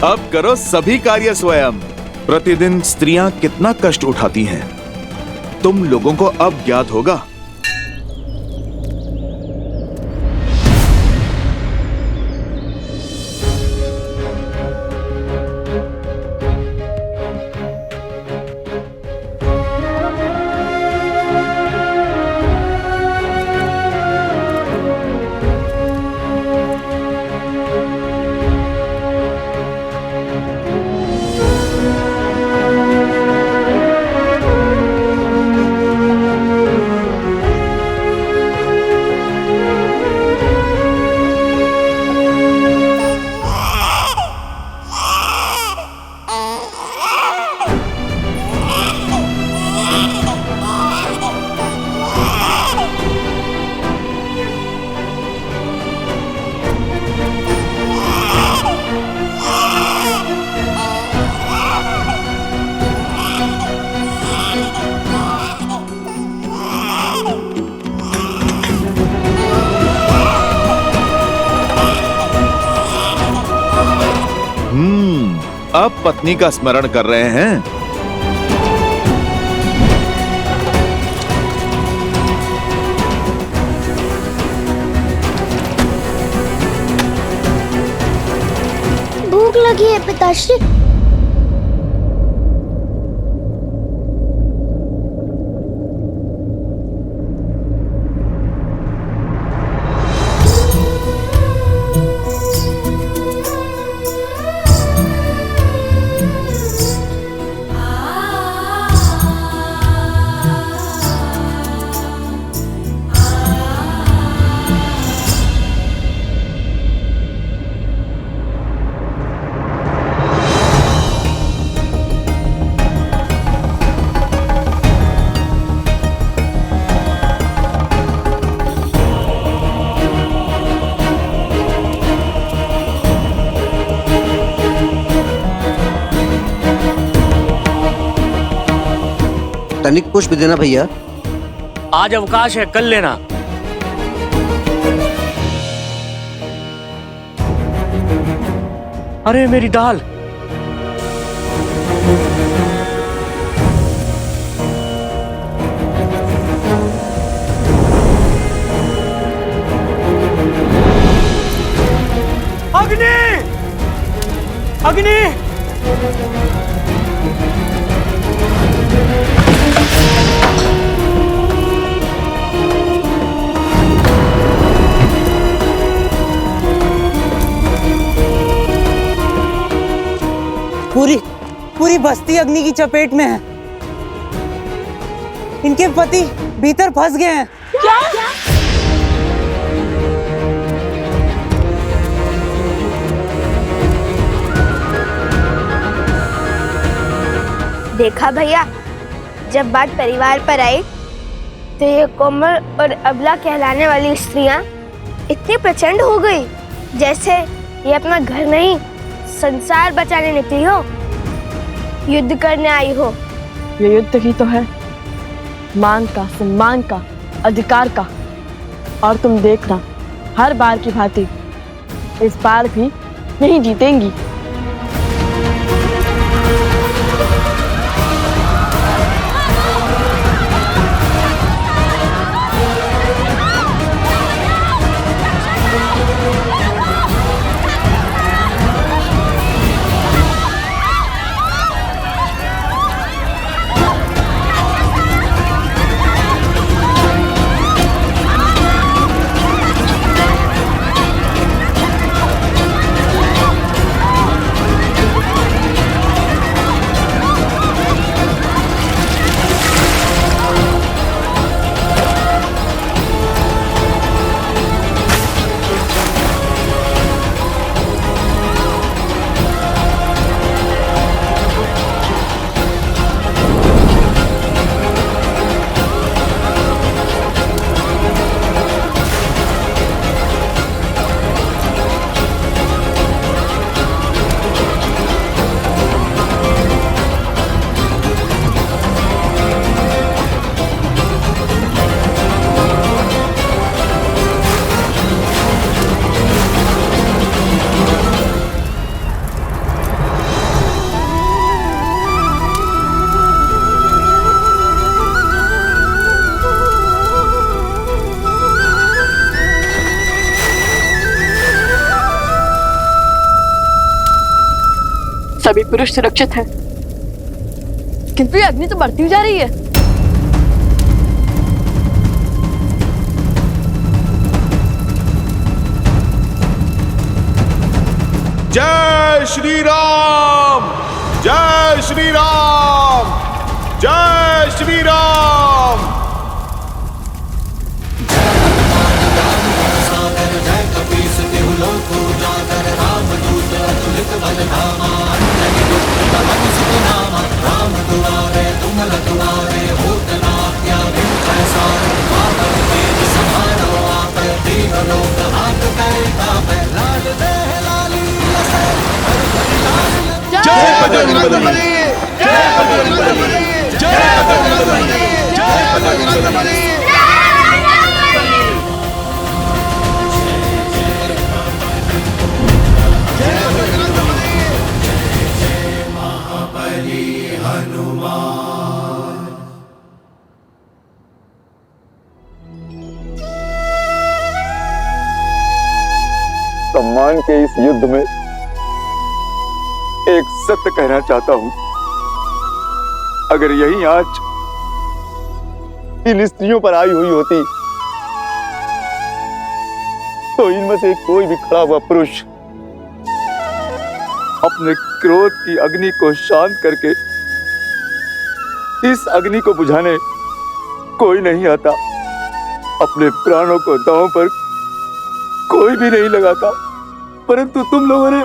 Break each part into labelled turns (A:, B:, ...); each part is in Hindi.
A: अब करो सभी कार्य स्वयं। प्रतिदिन स्त्रियां कितना कष्ट उठाती हैं, तुम लोगों को अब ज्ञात होगा। अब पत्नी का स्मरण कर रहे हैं।
B: भूख लगी है पिताश्री।
C: तनिक पुष्प देना भैया।
D: आज अवकाश है, कल लेना। अरे मेरी दाल। अग्नि! अग्नि!
E: पूरी बस्ती अग्नि की चपेट में है। इनके पति भीतर फंस गए हैं।
B: क्या? देखा भैया, जब बात परिवार पर आई तो ये कोमल और अबला कहलाने वाली स्त्रियां इतनी प्रचंड हो गई जैसे ये अपना घर नहीं संसार बचाने निकली हो, युद्ध करने आई हो।
F: ये युद्ध ही तो है, मान का, सम्मान का, अधिकार का। और तुम देखना, हर बार की भांति इस बार भी नहीं जीतेंगी। पुरुष सुरक्षित है, किंतु ये अग्नि तो बढ़ती जा रही है।
A: जय श्री राम, जय श्री राम, जय श्री राम। जय बजरंगबली, जय बजरंगबली, जय बजरंगबली, जय बजरंगबली।
G: सम्मान के इस युद्ध में एक सत्य कहना चाहता हूं। अगर यही आंच इन स्त्रियों पर आई हुई होती तो इनमें से कोई भी खड़ा हुआ पुरुष अपने क्रोध की अग्नि को शांत करके इस अग्नि को बुझाने कोई नहीं आता। अपने प्राणों को दांव पर कोई भी नहीं लगाता, परंतु तुम लोगों ने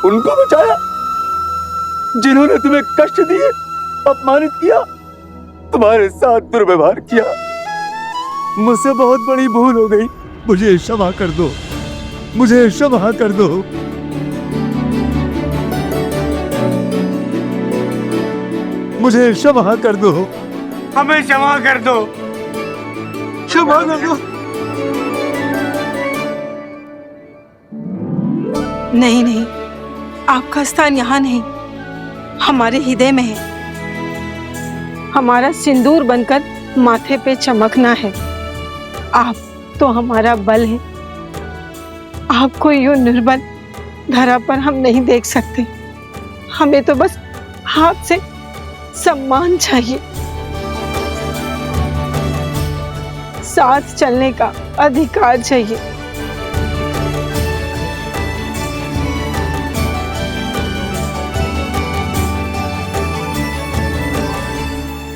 G: उनको बचाया जिन्होंने तुम्हें कष्ट दिए, अपमानित किया, तुम्हारे साथ दुर्व्यवहार किया। मुझसे बहुत बड़ी भूल हो गई, मुझे क्षमा कर दो, मुझे क्षमा कर दो। मुझे क्षमा कर दो,
D: हमें क्षमा कर दो,
G: क्षमा कर दो।
H: नहीं नहीं, आपका स्थान यहाँ नहीं, हमारे हृदय में है। हमारा सिंदूर बनकर माथे पे चमकना है। आप तो हमारा बल है। आपको यूं निर्बल धरा पर हम नहीं देख सकते। हमें तो बस हाथ से सम्मान चाहिए, साथ चलने का अधिकार चाहिए।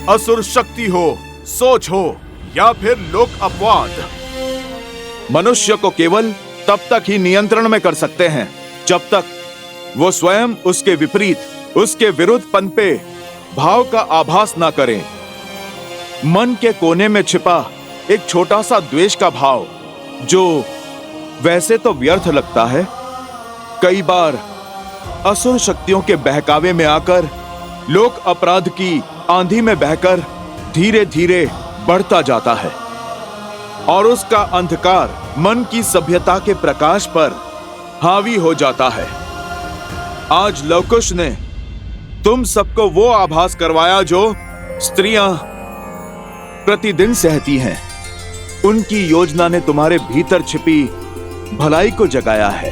A: असुर शक्ति हो, सोच हो या फिर लोक अपवाद, मनुष्य को केवल तब तक ही नियंत्रण में कर सकते हैं जब तक वो स्वयं उसके विपरीत, उसके विरुद्ध पनपे भाव का आभास ना करें। मन के कोने में छिपा एक छोटा सा द्वेष का भाव, जो वैसे तो व्यर्थ लगता है, कई बार असुर शक्तियों के बहकावे में आकर लोक अपराध की आंधी में बहकर धीरे धीरे बढ़ता जाता है और उसका अंधकार मन की सभ्यता के प्रकाश पर हावी हो जाता है। आज लवकुश ने तुम सबको वो आभास करवाया जो स्त्रियां प्रतिदिन सहती हैं। उनकी योजना ने तुम्हारे भीतर छिपी भलाई को जगाया है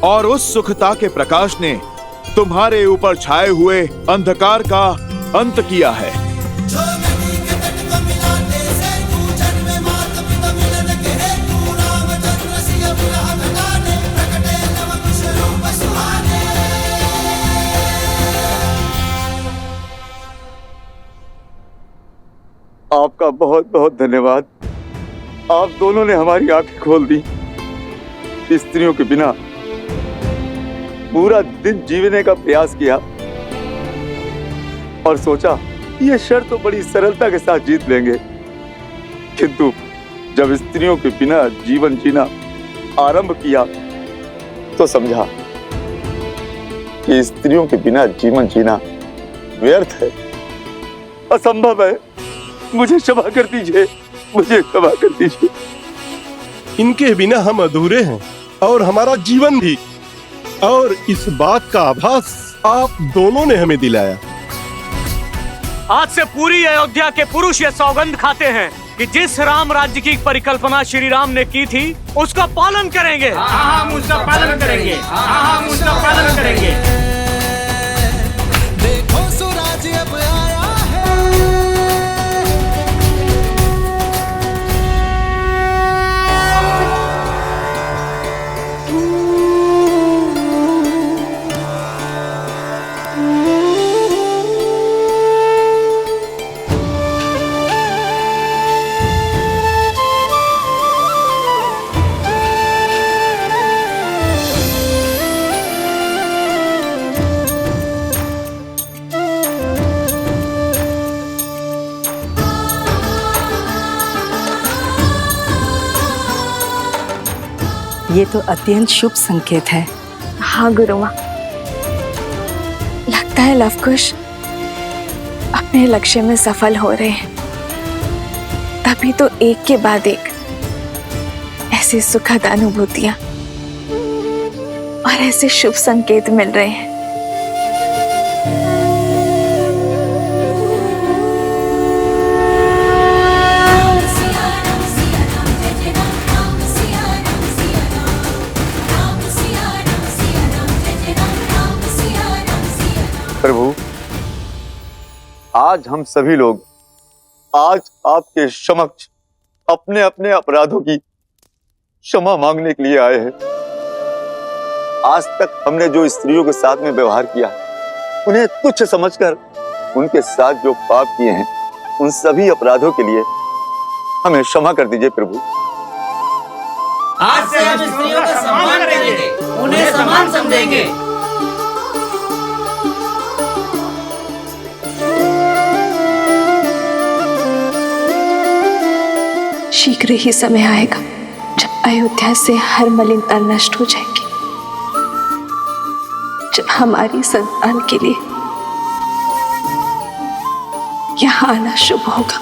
A: और उस सुखता के प्रकाश ने तुम्हारे ऊपर छाए हुए अंधकार का अंत किया है।
G: आपका बहुत बहुत धन्यवाद। आप दोनों ने हमारी आंखें खोल दी। स्त्रियों के बिना पूरा दिन जीने का प्रयास किया और सोचा ये शर्त तो बड़ी सरलता के साथ जीत लेंगे, किंतु जब स्त्रियों के बिना जीवन जीना आरंभ किया तो समझा कि स्त्रियों के बिना जीवन जीना व्यर्थ है, असंभव है। मुझे क्षमा कर दीजिए, मुझे क्षमा कर दीजिए।
I: इनके बिना हम अधूरे हैं और हमारा जीवन भी, और इस बात का आभास आप दोनों ने हमें दिलाया।
D: आज से पूरी अयोध्या के पुरुष ये सौगंध खाते हैं कि जिस राम राज्य की परिकल्पना श्री राम ने की थी उसका पालन करेंगे।
J: हम उसका पालन करेंगे, हम उसका पालन करेंगे।
H: ये तो अत्यंत शुभ संकेत है।
F: हाँ गुरु माँ, लगता है लवकुश अपने लक्ष्य में सफल हो रहे हैं। तभी तो एक के बाद एक ऐसी सुखद अनुभूतियां और ऐसे शुभ संकेत मिल रहे हैं।
G: प्रभु, आज हम सभी लोग आज आपके समक्ष अपने अपने अपराधों की क्षमा मांगने के लिए आए हैं। आज तक हमने जो स्त्रियों के साथ में व्यवहार किया, उन्हें तुच्छ समझकर उनके साथ जो पाप किए हैं, उन सभी अपराधों के लिए हमें क्षमा कर दीजिए प्रभु।
J: आज से हम स्त्रियों का सम्मान करेंगे, उन्हें समान समझेंगे।
F: शीघ्र ही समय आएगा जब अयोध्या से हर मलिनता नष्ट हो जाएगी, जब हमारी संतान के लिए यहाँ आना शुभ होगा।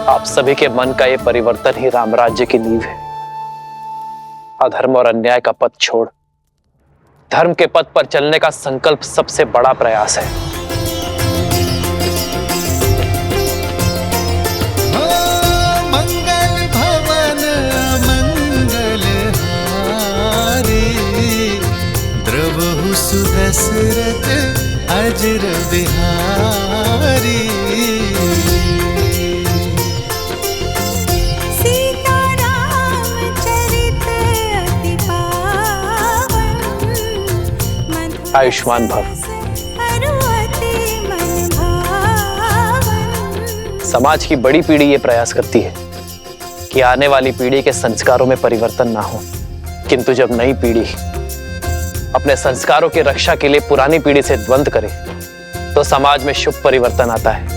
K: आप सभी के मन का ये परिवर्तन ही राम राज्य की नींव है। अधर्म और अन्याय का पथ छोड़ धर्म के पथ पर चलने का संकल्प सबसे बड़ा प्रयास है।
J: मंगल भवन मंगल हारी, द्रवहु सुदशरथ अजर बिहारी।
K: आयुष्मान भव। समाज की बड़ी पीढ़ी ये प्रयास करती है कि आने वाली पीढ़ी के संस्कारों में परिवर्तन ना हो, किंतु जब नई पीढ़ी अपने संस्कारों की रक्षा के लिए पुरानी पीढ़ी से द्वंद्व करे तो समाज में शुभ परिवर्तन आता है।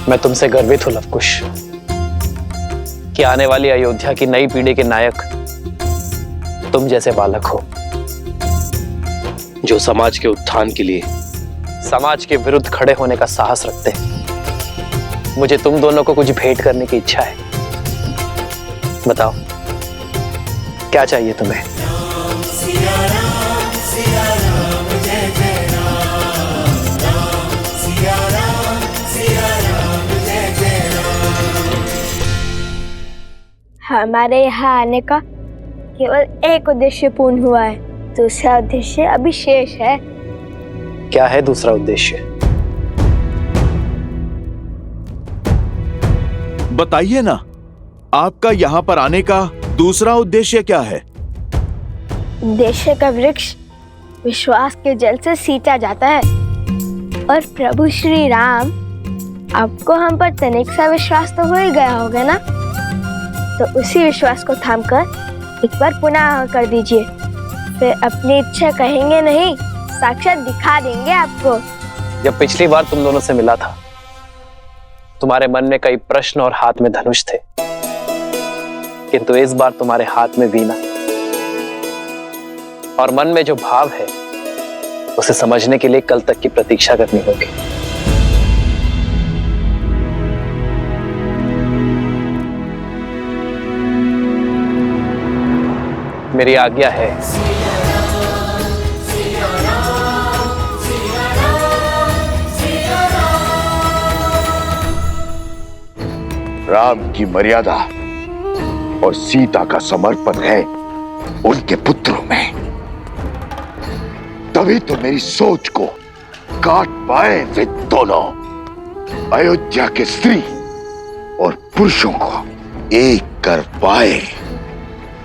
K: मैं तुमसे गर्वित हूं लवकुश कि आने वाली अयोध्या की नई पीढ़ी के नायक तुम जैसे बालक हो, जो समाज के उत्थान के लिए समाज के विरुद्ध खड़े होने का साहस रखते हैं। मुझे तुम दोनों को कुछ भेंट करने की इच्छा है। बताओ क्या चाहिए तुम्हें?
B: हमारे यहाँ आने का केवल एक उद्देश्य पूर्ण हुआ है, दूसरा उद्देश्य अभी शेष है।
K: क्या है दूसरा उद्देश्य?
A: बताइए ना, आपका यहाँ पर आने का दूसरा उद्देश्य क्या है?
B: उद्देश्य का वृक्ष विश्वास के जल से सींचा जाता है और प्रभु श्री राम, आपको हम पर तनिक सा विश्वास तो हो ही गया होगा ना, तो उसी विश्वास को थामकर एक बार पुनः कर दीजिए। फिर अपनी इच्छा कहेंगे नहीं, साक्षात दिखा देंगे आपको।
K: जब पिछली बार तुम दोनों से मिला था, तुम्हारे मन में कई प्रश्न और हाथ में धनुष थे, किंतु इस बार तुम्हारे हाथ में वीणा और मन में जो भाव है उसे समझने के लिए कल तक की प्रतीक्षा करनी होगी। मेरी आज्ञा है।
L: राम की मर्यादा और सीता का समर्पण है उनके पुत्रों में, तभी तो मेरी सोच को काट पाए वे दोनों। अयोध्या के स्त्री और पुरुषों को एक कर पाए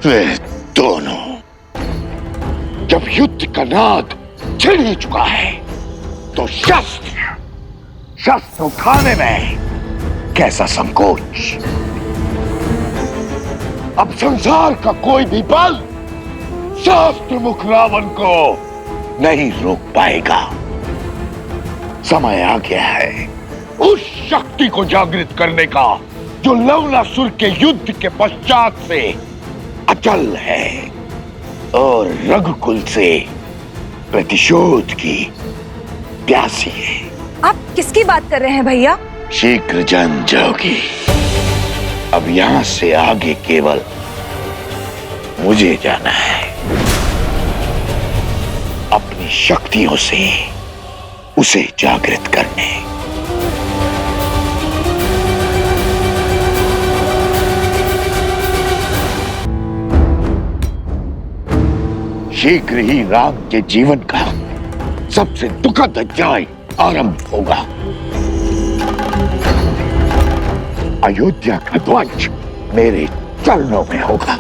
L: वे दोनों। जब युद्ध का नाद छिड़ ही चुका है तो शस्त्र उठाने में कैसा संकोच। अब संसार का कोई भी बल शास्त्र मुख रावण को नहीं रोक पाएगा। समय आ गया है उस शक्ति को जागृत करने का जो लवणासुर के युद्ध के पश्चात से अचल है और रघुकुल से प्रतिशोध की प्यासी है।
M: आप किसकी बात कर रहे हैं भैया?
L: शीघ्र जान जाओगी। अब यहां से आगे केवल मुझे जाना है, अपनी शक्तियों से उसे जागृत करने। शीघ्र ही राम के जीवन का सबसे दुखद अध्याय आरंभ होगा। अयोध्या का ध्वज मेरे चरणों में होगा।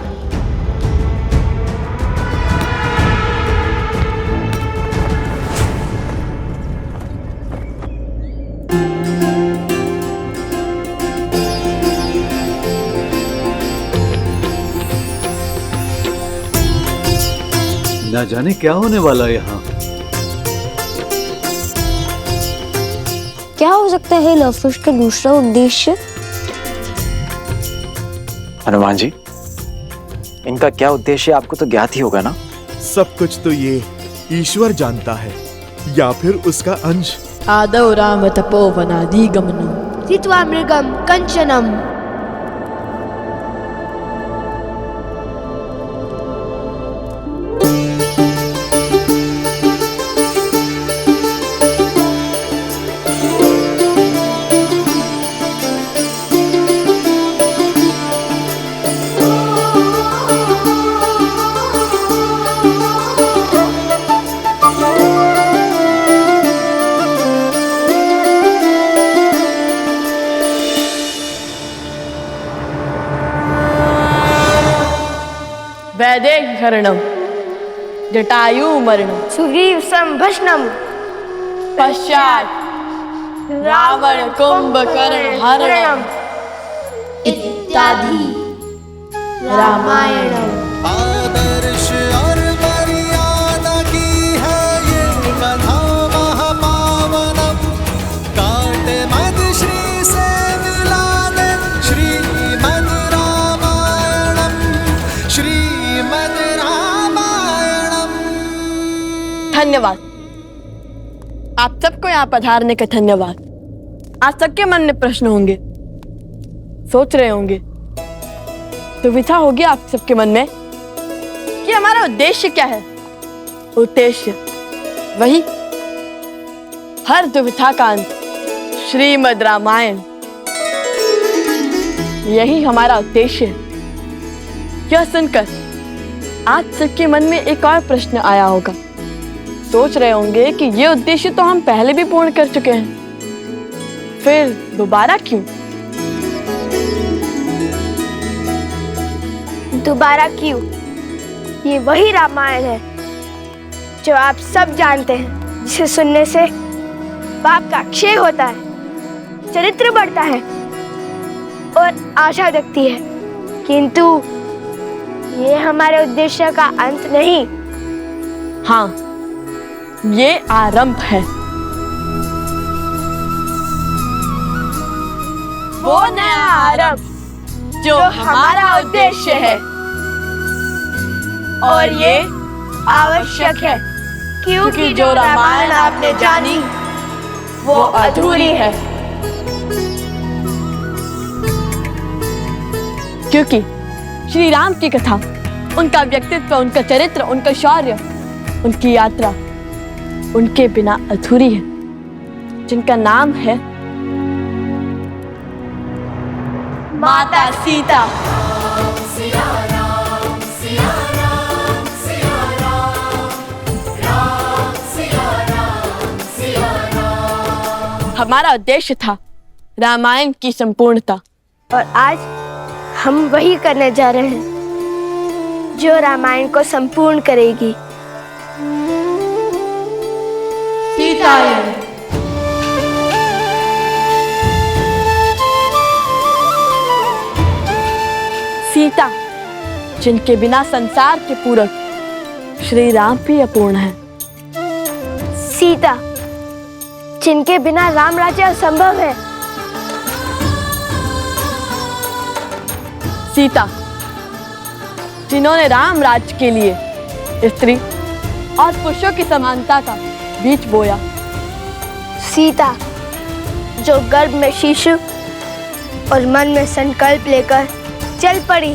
N: ना जाने क्या होने वाला है यहाँ।
B: क्या हो सकता है लवकुश का दूसरा उद्देश्य?
O: हनुमान जी, इनका क्या उद्देश्य आपको तो ज्ञात ही होगा ना?
A: सब कुछ तो ये ईश्वर जानता है या फिर उसका अंश।
F: आदौ राम तपोवनाधिगमनम्
B: जित्वा मृगम कंचनम।
F: वैदेहरणम जटायु मरणम
B: सुग्रीव संभस्नम
F: पश्चात रावण कुंभकर्ण हरणम
B: इत्यादि रामायणम।
P: आदर्श और मर्यादा की है ये कथा महापावनम। काट मद श्री से मिला दे श्रीमद् रामायणम, श्रीमद् रामायणम।
F: धन्यवाद आप सबको यहाँ पधारने का धन्यवाद। आज सबके मन में प्रश्न होंगे, सोच रहे होंगे, दुविधा होगी आप सबके मन में कि हमारा उद्देश्य क्या है। उद्देश्य वही हर दुविधा का अंत श्रीमद् रामायण, यही हमारा उद्देश्य है। यह सुनकर आज सबके मन में एक और प्रश्न आया होगा, सोच रहे होंगे कि ये उद्देश्य तो हम पहले भी पूर्ण कर चुके हैं, फिर दोबारा क्यों?
B: दोबारा क्यों? ये वही रामायण है जो आप सब जानते हैं, जिसे सुनने से पाप का क्षय होता है, चरित्र बढ़ता है और आशा जगती है। किंतु ये हमारे उद्देश्य का अंत नहीं।
F: हाँ, ये आरंभ है। वो नया आरंभ जो हमारा उद्देश्य है, और ये आवश्यक है क्योंकि जो रामायण आपने जानी वो अधूरी है। क्योंकि श्री राम की कथा, उनका व्यक्तित्व, उनका चरित्र, उनका शौर्य, उनकी यात्रा उनके बिना अधूरी है, जिनका नाम है माता सीता। हमारा उद्देश्य था रामायण की संपूर्णता,
B: और आज हम वही करने जा रहे हैं जो रामायण को संपूर्ण करेगी।
F: कायम। सीता, जिनके बिना संसार के पूरक श्री राम भी अपूर्ण है।
B: सीता, जिनके बिना राम राज्य असंभव है।
F: सीता, जिन्होंने राम राज्य के लिए स्त्री और पुरुषों की समानता का बीज बोया।
B: सीता, जो गर्भ में शिशु और मन में संकल्प लेकर चल पड़ी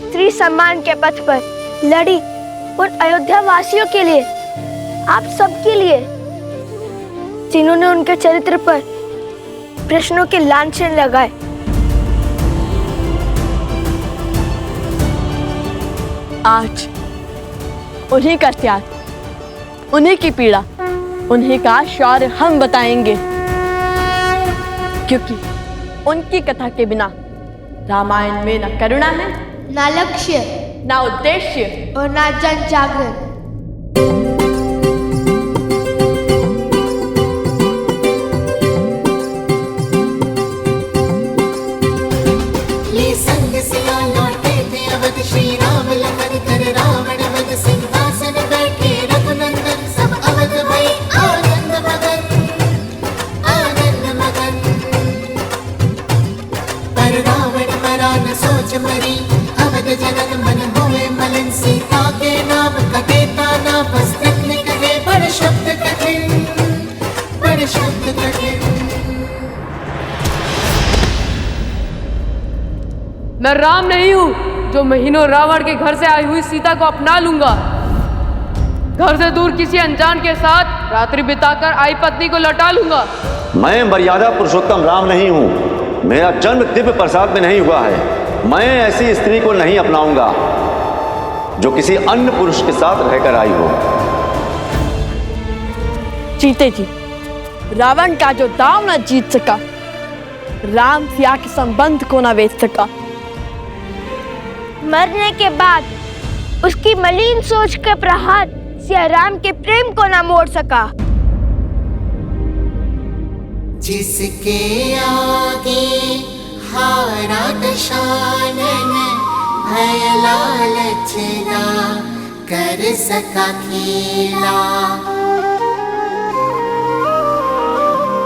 B: स्त्री सम्मान के पथ पर लड़ी, उन अयोध्या वासियों के लिए, आप सबके लिए, जिन्होंने उनके चरित्र पर प्रश्नों के लांछन लगाए।
F: आज उन्हीं का त्याग, उन्हीं की पीड़ा, उन्हीं का शौर्य हम बताएंगे, क्योंकि उनकी कथा के बिना रामायण में न करुणा है,
B: ना लक्ष्य,
F: ना उद्देश्य
B: और ना जन जागरण।
P: ये संग सिया लौटे थे अवध, श्री राम लखन कर रावण वध, सिंहासन बैठे रघुनंदन, सब अवध भई आनंद मगन, आनंद मगन। पर रावण मरा न सोच मरी, अवध जनन मन हुए मलिन, सीता के नाम कहेता ना बस कृष्ण कहे, बड़ शब्द कठिन, बड़ शब्द कठिन।
Q: मैं राम नहीं हूँ जो महीनों रावण के घर से आई हुई सीता को अपना लूंगा। घर से दूर किसी अनजान के साथ रात्रि बिताकर आई पत्नी को लौटा लूंगा।
R: मैं मर्यादा पुरुषोत्तम राम नहीं हूँ। मेरा जन्म दिव्य प्रसाद में नहीं हुआ है। मैं ऐसी स्त्री को नहीं अपनाऊंगा जो किसी अन्य पुरुष के साथ रहकर आई हो।
F: जीते जी रावण का जो दाव न जीत सका, राम सिया के संबंध को न बेच सका,
B: मरने के बाद उसकी मलिन सोच का प्रहार सिया राम के प्रेम को न मोड़ सका।
P: जिसके आगे हारा दशानन, भय लालच ना कर सका खेला।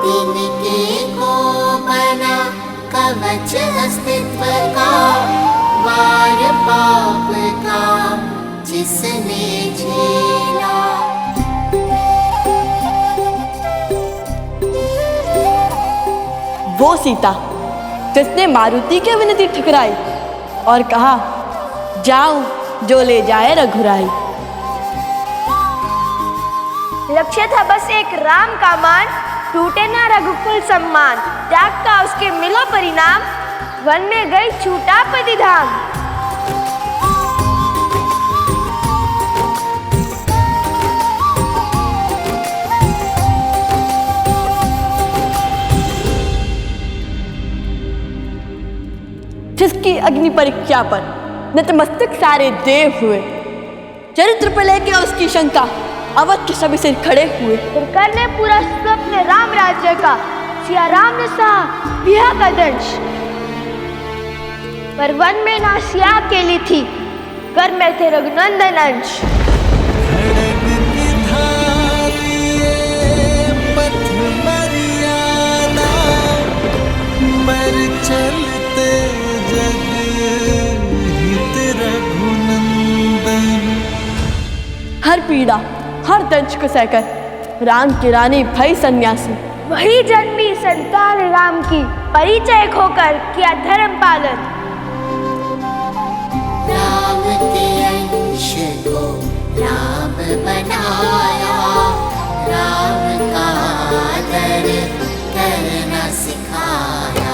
P: तिनके को बना कवच अस्तित्व का, वार पाप का जिसने झेला।
F: वो सीता जिसने मारुति की विनती ठुकराई और कहा, जाऊं जो ले जाए रघुराई।
B: लक्ष्य था बस एक राम का मान, टूटे ना रघुकुल सम्मान। त्याग का उसके मिला परिणाम, वन में गई छूटा पति धाम।
F: जिसकी अग्नि परीक्षा पर नतमस्तक सारे देव हुए, चरित्र पर लेके उसकी शंका अवध के सभी सिर खड़े हुए।
B: फिर करने पूरा स्वप्न राम राज्य का, सिया राम ने सहा बिहा का दंश। पर वन में ना सिया अकेली थी, घर में थे रघुनंदन अंश।
P: पथ मर्यादा पर चलते जग हित रघुनंदन।
F: हर पीड़ा हर दंश को सहकर राम की रानी भई सन्यासी।
B: वही जन्मी संतान राम की, परिचय खोकर किया धर्म पालन।
P: राम के अंश को राम बनाया, राम का आदर करना सिखाया।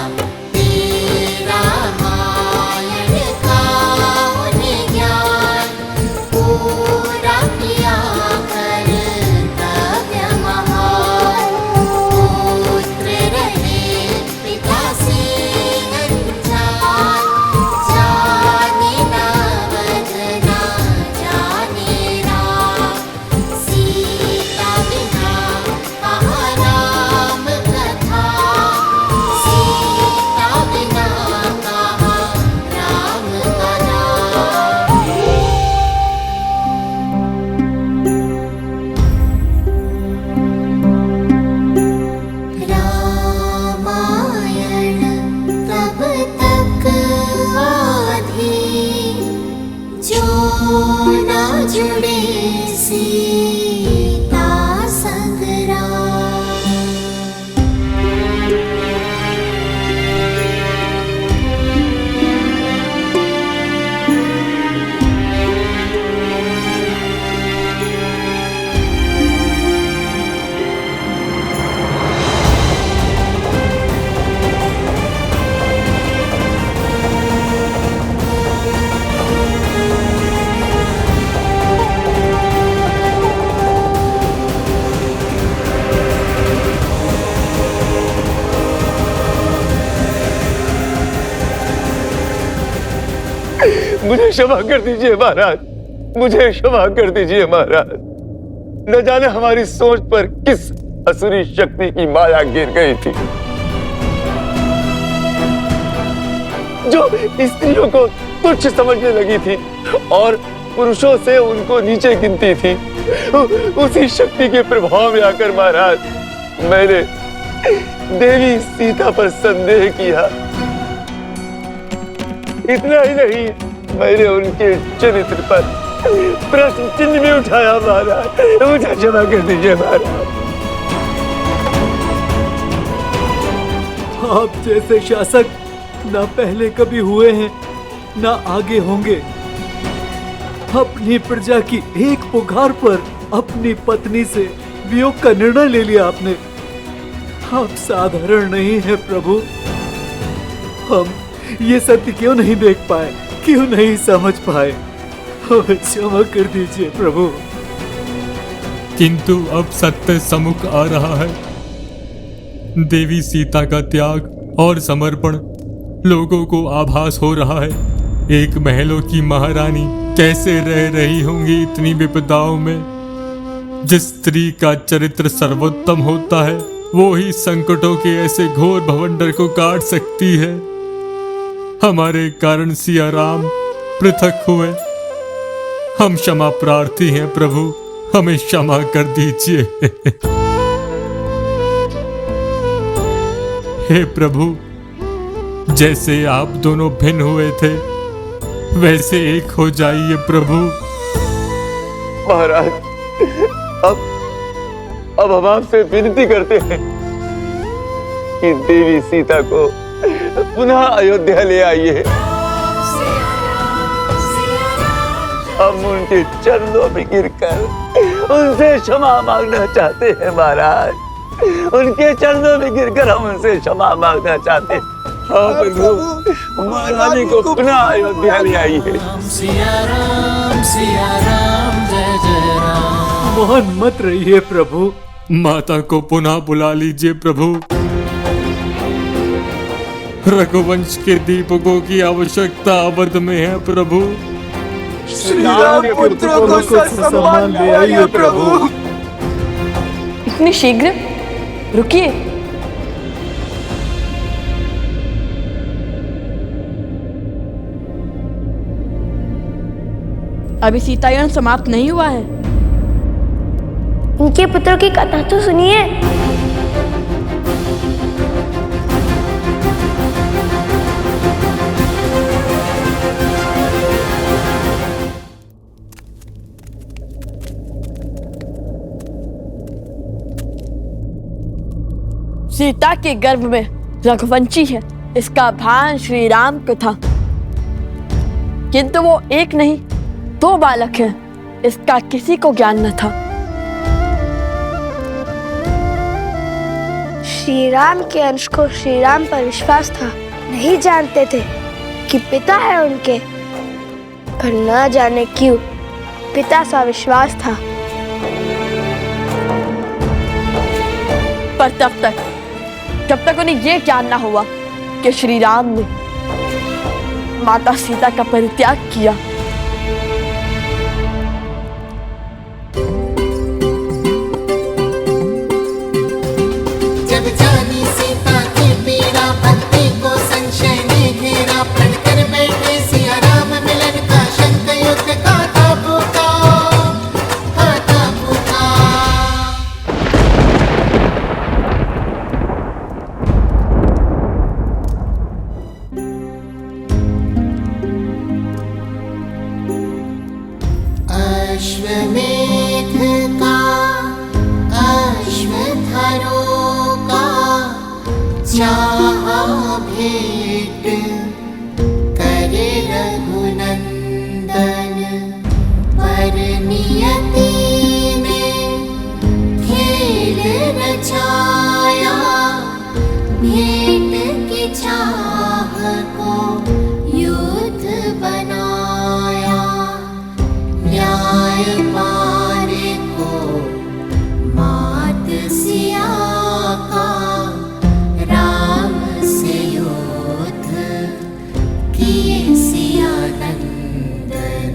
P: तेरा रामायण का उन्हें ज्ञान पूरा किया कर्तव्य महान। पुत्र रहे पिता से अनजान, जाने ना बदना जाने राम। सीता बिना जुड़े सीता संग राम।
G: मुझे क्षमा कर दीजिए महाराज, मुझे क्षमा कर दीजिए महाराज। न जाने हमारी सोच पर किस असुरी शक्ति की माया गिर गई थी, जो स्त्रियों को तुच्छ समझने लगी थी और पुरुषों से उनको नीचे गिनती थी। उसी शक्ति के प्रभाव में आकर महाराज मैंने देवी सीता पर संदेह किया। इतना ही नहीं, मैंने उनके चरित्र पर प्रश्न चिन्ह भी उठाया महाराज। मुझे क्षमा कर दीजिए महाराज।
N: आप जैसे शासक ना पहले कभी हुए हैं ना आगे होंगे। अपनी प्रजा की एक पुकार पर अपनी पत्नी से वियोग का निर्णय ले लिया आपने। आप साधारण नहीं है प्रभु। हम ये सत्य क्यों नहीं देख पाए, क्यों नहीं समझ पाए? हमें क्षमा कर दीजिए प्रभु।
S: किंतु अब सत्य सम्मुख आ रहा है। देवी सीता का त्याग और समर्पण लोगों को आभास हो रहा है। एक महलों की महारानी कैसे रह रही होंगी इतनी विपदाओं में। जिस स्त्री का चरित्र सर्वोत्तम होता है वो ही संकटों के ऐसे घोर भवंडर को काट सकती है। हमारे कारण सिया राम पृथक हुए। हम क्षमा प्रार्थी हैं प्रभु, हमें क्षमा कर दीजिए। हे प्रभु, जैसे आप दोनों भिन्न हुए थे वैसे एक हो जाइए प्रभु।
G: महाराज, अब हम आपसे विनती करते हैं कि देवी सीता को पुनः अयोध्या ले आइए। हम उनके चरणों में गिरकर उनसे क्षमा मांगना चाहते हैं महाराज। उनके चरणों में गिरकर हम उनसे क्षमा मांगना चाहते हैं। हाँ प्रभु, महारानी को पुनः अयोध्या ले आइए।
P: सिया राम जय जय राम।
N: मोहन मत रहिए प्रभु।
S: माता को पुनः बुला लीजिए प्रभु। रघुवंश के दीपकों की आवश्यकता अवध में है प्रभु।
N: श्री राम पुत्र को सम्मान ले आइए प्रभु।
F: इतनी शीघ्र? रुकिए। अभी सीतायन समाप्त नहीं हुआ है।
B: उनके पुत्रों की कथा तो सुनिए।
F: सीता के गर्भ में रघुवंशी है, इसका भान श्री राम को था। किंतु वो एक नहीं 2 बालक हैं, इसका किसी को ज्ञान न था।
B: श्री राम के अंश को श्री राम पर विश्वास था। नहीं जानते थे कि पिता है उनके, पर न जाने क्यों पिता सा विश्वास था।
F: पर जब तक उन्हें ये ज्ञान न हुआ कि श्री राम ने माता सीता का परित्याग किया।
P: जब जानी सीता की पीड़ा, भक्ति को संशय ने घेरा। प्रण कर बैठे सिया राम मिलन का, शंख युद्ध का था भूखा। भेंट करे रघुनंदन, पर नियति ने खेल रचाया, भेंट की चाह को युद्ध बनाया। न्यायपाल को मात सिया का, राम से युद्ध किए सिया नंदन।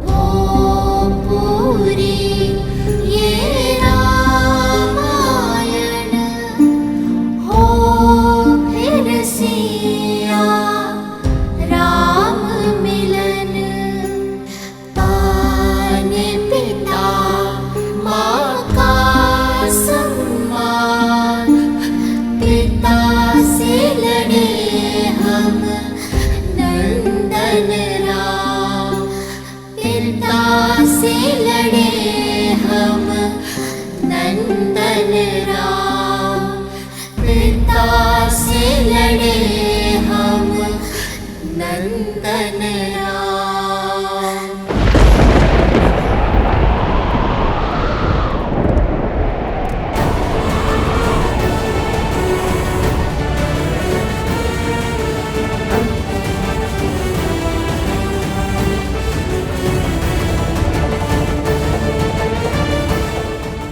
P: हो पूरी ये रामायण, हो फिर सिया राम मिलन। पाने पिता माँ का सम्मान, पिता से लड़े हम नंदन राम, पिता से लड़े हम नंदन राम, पिता से लड़े हम नंदन राम।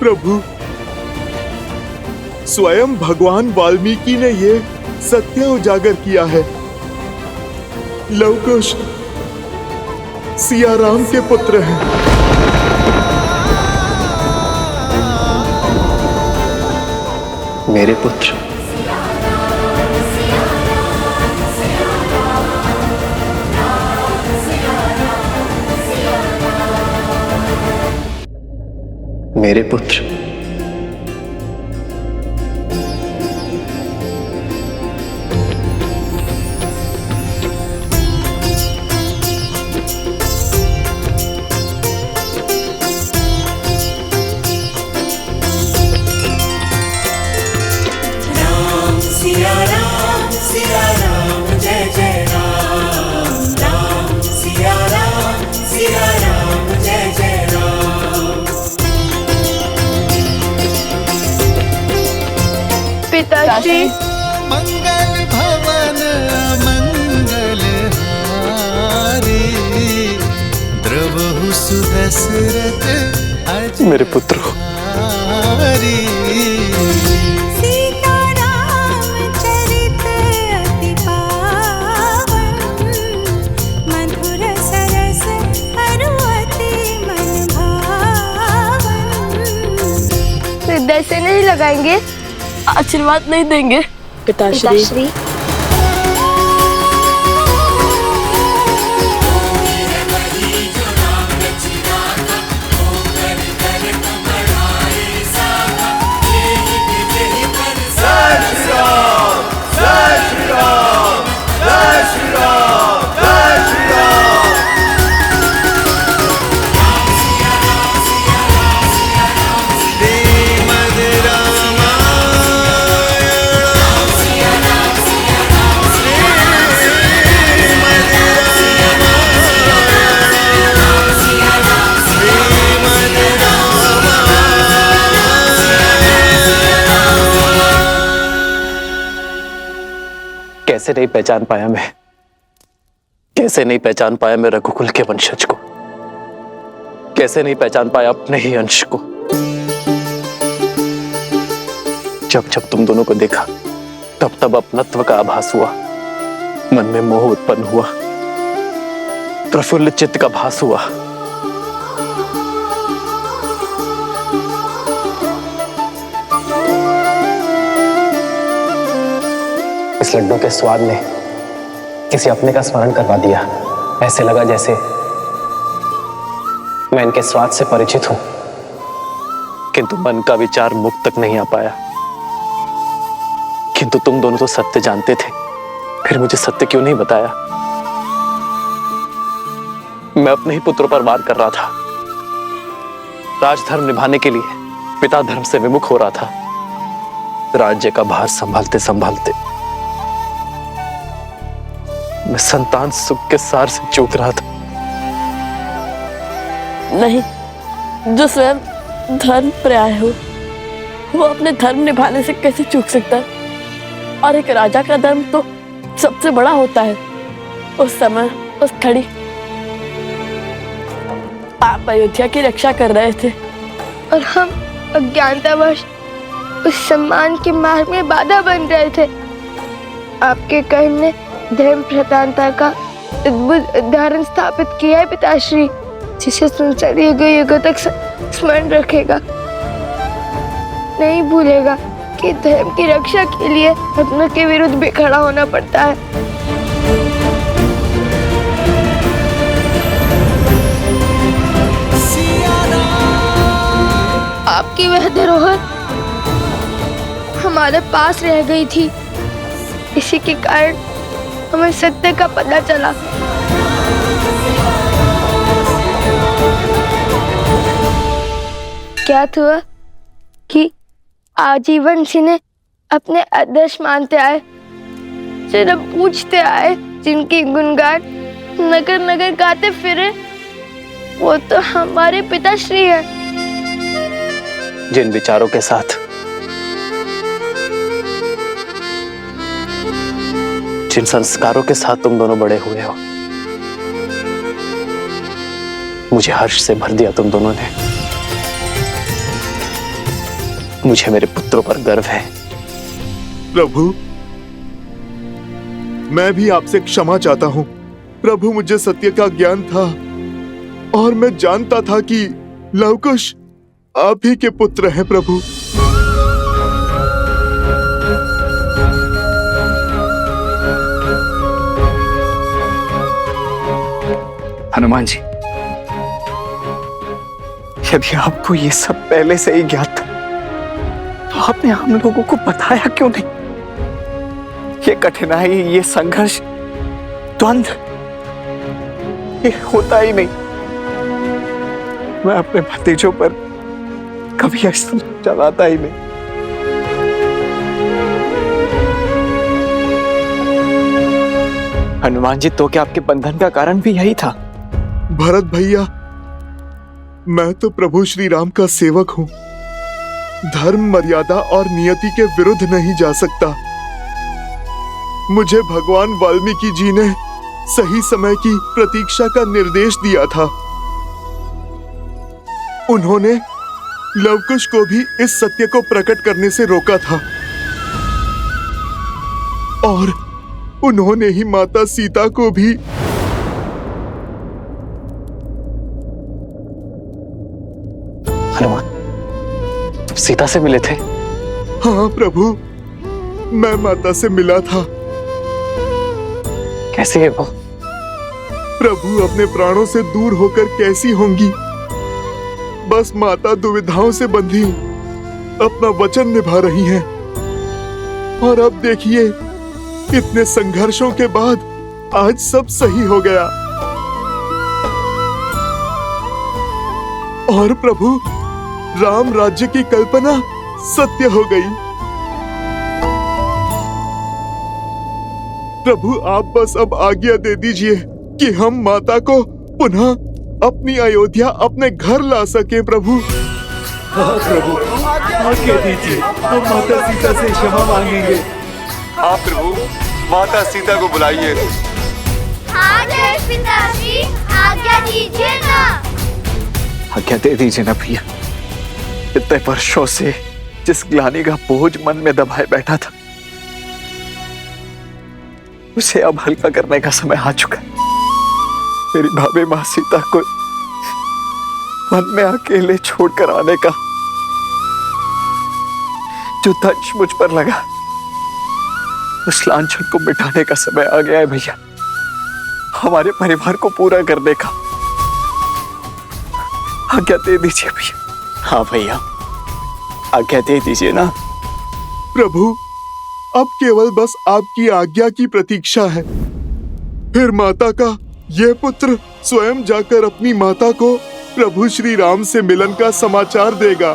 A: प्रभु, स्वयं भगवान वाल्मीकि ने ये सत्य उजागर किया है। लवकुश सिया राम के पुत्र हैं।
K: मेरे पुत्र? मेरे पुत्र?
P: सिया राम जय जय राम, राम सिया राम जय जय राम।
B: पिताश्री,
P: मंगल भवन मंगल हारी, द्रवहु सुदशरथ
K: मेरे पुत्र हो।
B: हृदय से नहीं लगाएंगे,
F: आशीर्वाद नहीं देंगे। पिताश्री,
K: कैसे नहीं पहचान पाया मैं, कैसे नहीं पहचान पाया मैं रघुकुल के वंशज को, कैसे नहीं पहचान पाया अपने ही अंश को। जब जब तुम दोनों को देखा तब तब अपनत्व का आभास हुआ, मन में मोह उत्पन्न हुआ, प्रफुल्ल चित्त का भास हुआ। इस लड्डू के स्वाद ने किसी अपने का स्मरण करवा दिया। ऐसे लगा जैसे मैं इनके स्वाद से परिचित हूं, किंतु मन का विचार मुख तक नहीं आ पाया। किंतु तुम दोनों तो सत्य जानते थे, फिर मुझे सत्य क्यों नहीं बताया? मैं अपने ही पुत्रों पर वार कर रहा था। राजधर्म निभाने के लिए पिता धर्म से विमुख हो रहा था। राज्य का भार संभालते संभालते मैं संतान सुख के सार से चूक रहा था।
F: नहीं, जो स्वयं धर्म पर्याय हो वो अपने धर्म निभाने से कैसे चूक सकता है? और एक राजा का धर्म तो सबसे बड़ा होता है। उस समय उस घड़ी आप अयोध्या की रक्षा कर रहे थे
B: और हम अज्ञानतावश उस सम्मान के मार्ग में बाधा बन रहे थे। आपके कर्म ने धर्म प्रधानता का अद्भुत उदाहरण स्थापित किया है पिताश्री, जिसे संसार युगों तक स्मरण रखेगा, नहीं भूलेगा कि धर्म की रक्षा के लिए अपनों के विरुद्ध भी खड़ा होना पड़ता है। आपकी वह धरोहर हमारे पास रह गई थी, इसी के कारण हमें सत्य का पता चला। क्या हुआ कि आजीवन जिन्हें अपने आदर्श मानते आए, सिर्फ पूछते आए, जिनकी गुणगान नगर नगर गाते फिरे, वो तो हमारे पिताश्री है।
K: जिन विचारों के साथ, जिन संस्कारों के साथ तुम दोनों बड़े हुए हो, मुझे हर्ष से भर दिया तुम दोनों ने। मुझे मेरे पुत्रों पर गर्व है।
A: प्रभु, मैं भी आपसे क्षमा चाहता हूँ। प्रभु, मुझे सत्य का ज्ञान था और मैं जानता था कि लवकुश आप ही के पुत्र हैं। प्रभु,
O: हनुमान जी, यदि आपको ये सब पहले से ही ज्ञात था तो आपने हम लोगों को बताया क्यों नहीं? ये कठिनाई, ये संघर्ष, द्वंद्व, ये होता ही नहीं। मैं अपने भतीजों पर कभी अस्त्र चलाता ही नहीं। हनुमान जी, तो क्या आपके बंधन का कारण भी यही था?
A: भरत भैया, मैं तो प्रभु श्री राम का सेवक हूँ। धर्म, मर्यादा और नियति के विरुद्ध नहीं जा सकता। मुझे भगवान वाल्मीकि जी ने सही समय की प्रतीक्षा का निर्देश दिया था। उन्होंने लवकुश को भी इस सत्य को प्रकट करने से रोका था और उन्होंने ही माता सीता को भी।
K: हनुमान, सीता से मिले थे?
A: हाँ प्रभु, मैं माता से मिला था।
K: कैसी है वो?
A: प्रभु अपने प्राणों से दूर होकर कैसी होंगी? बस माता दुविधाओं से बंधी अपना वचन निभा रही हैं। और अब देखिए, इतने संघर्षों के बाद आज सब सही हो गया। और प्रभु, राम राज्य की कल्पना सत्य हो गई। प्रभु, आप बस अब आज्ञा दे दीजिए कि हम माता को पुनः अपनी अयोध्या, अपने घर ला सकें। प्रभु,
N: हाँ प्रभु, आज्ञा दीजिए, हम माता सीता से क्षमा मांगेंगे।
G: हाँ प्रभु, माता सीता को बुलाइए।
B: हाँ जय पिताश्री, आज्ञा दीजिए ना।
O: आज्ञा दे दीजिए ना भैया। इतने वर्षों से जिस ग्लानि का बोझ मन में दबाए बैठा था, उसे अब हल्का करने का समय आ चुका है। मेरी भाभी मां सीता को वन में अकेले छोड़कर आने का जो दंश मुझ पर लगा, उस लांछन को मिटाने का समय आ गया है भैया। हमारे परिवार को पूरा करने का। आज्ञा दे दीजिए भैया। हाँ भैया, आज्ञा दे दीजिए ना।
A: प्रभु, अब केवल बस आपकी आज्ञा की प्रतीक्षा है। फिर माता का यह पुत्र स्वयं जाकर अपनी माता को प्रभु श्री राम से मिलन का समाचार देगा